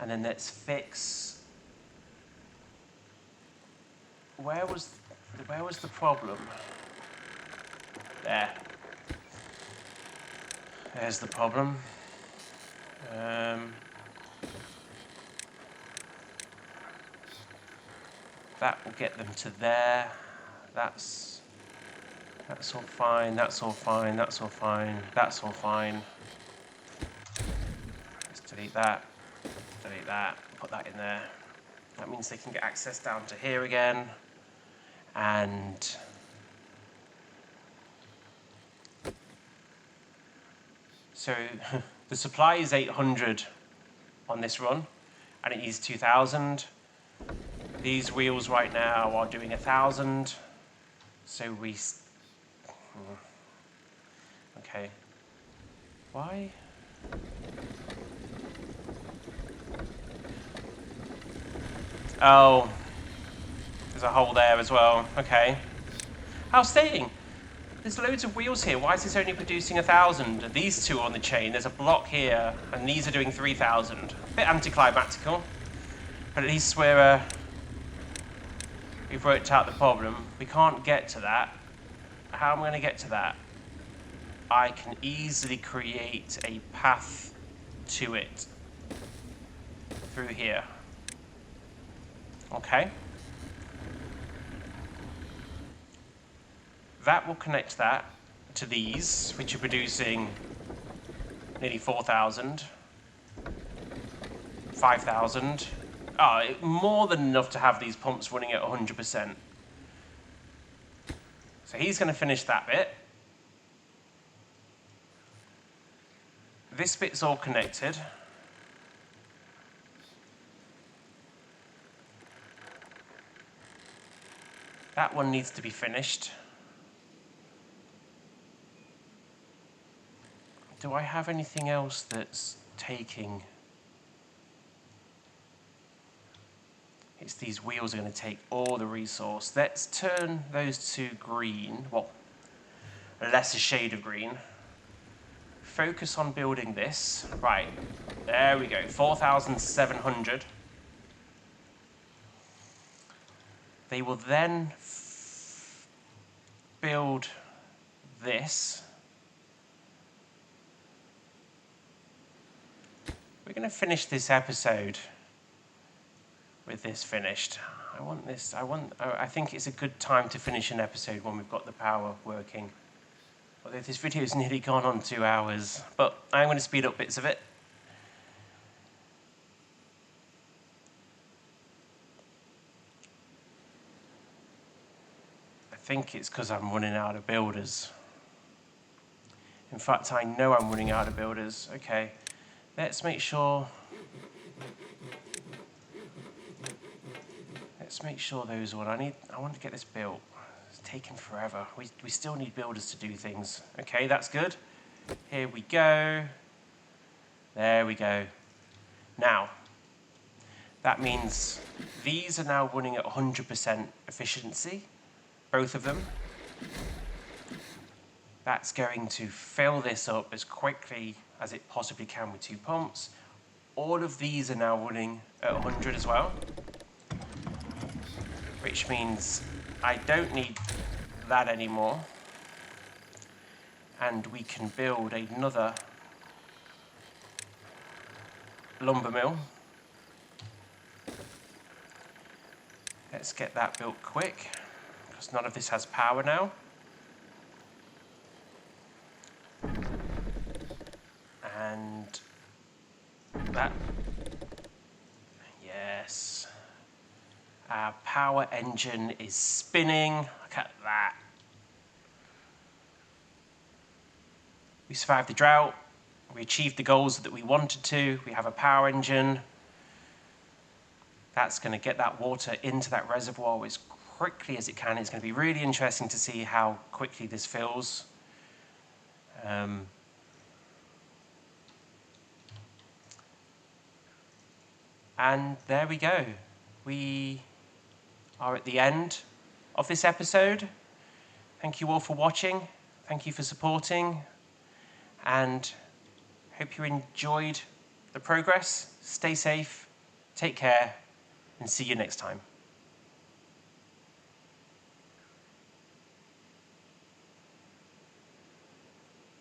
And then let's fix. Where was the problem? There. There's the problem. That will get them to there. That's all fine. That's all fine. That's all fine. That's all fine. Let's delete that. Delete that. Put that in there. That means they can get access down to here again. And so the supply is 800 on this run, and it needs 2,000. These wheels right now are doing 1,000. So we. Okay. Why? Oh. There's a hole there as well. Okay. Outstanding. There's loads of wheels here. Why is this only producing 1,000? These two are on the chain. There's a block here, and these are doing 3,000. A bit anticlimactical. But at least we've worked out the problem. We can't get to that. How am I going to get to that? I can easily create a path to it through here. Okay. That will connect that to these, which are producing nearly 4,000, 5,000. Oh, more than enough to have these pumps running at 100%. So he's going to finish that bit. This bit's all connected. That one needs to be finished. Do I have anything else that's taking? It's these wheels are going to take all the resource. Let's turn those to green. Well, a lesser shade of green. Focus on building this. Right, there we go, 4,700. They will then build this. We're going to finish this episode with this finished. I think it's a good time to finish an episode when we've got the power working. Although this video has nearly gone on 2 hours, but I'm going to speed up bits of it. I think it's because I'm running out of builders. In fact, I know I'm running out of builders. Okay, let's make sure those one. I want to get this built. It's taking forever. We still need builders to do things. Okay, that's good. Here we go. There we go. Now, that means these are now running at 100% efficiency, both of them. That's going to fill this up as quickly as it possibly can with 2 pumps. All of these are now running at 100 as well, which means I don't need that anymore. And we can build another lumber mill. Let's get that built quick, because none of this has power now. And that, yes. Our power engine is spinning. Look at that. We survived the drought. We achieved the goals that we wanted to. We have a power engine. That's going to get that water into that reservoir as quickly as it can. It's going to be really interesting to see how quickly this fills. And there we go. We are at the end of this episode. Thank you all for watching. Thank you for supporting. And hope you enjoyed the progress. Stay safe, take care, and see you next time.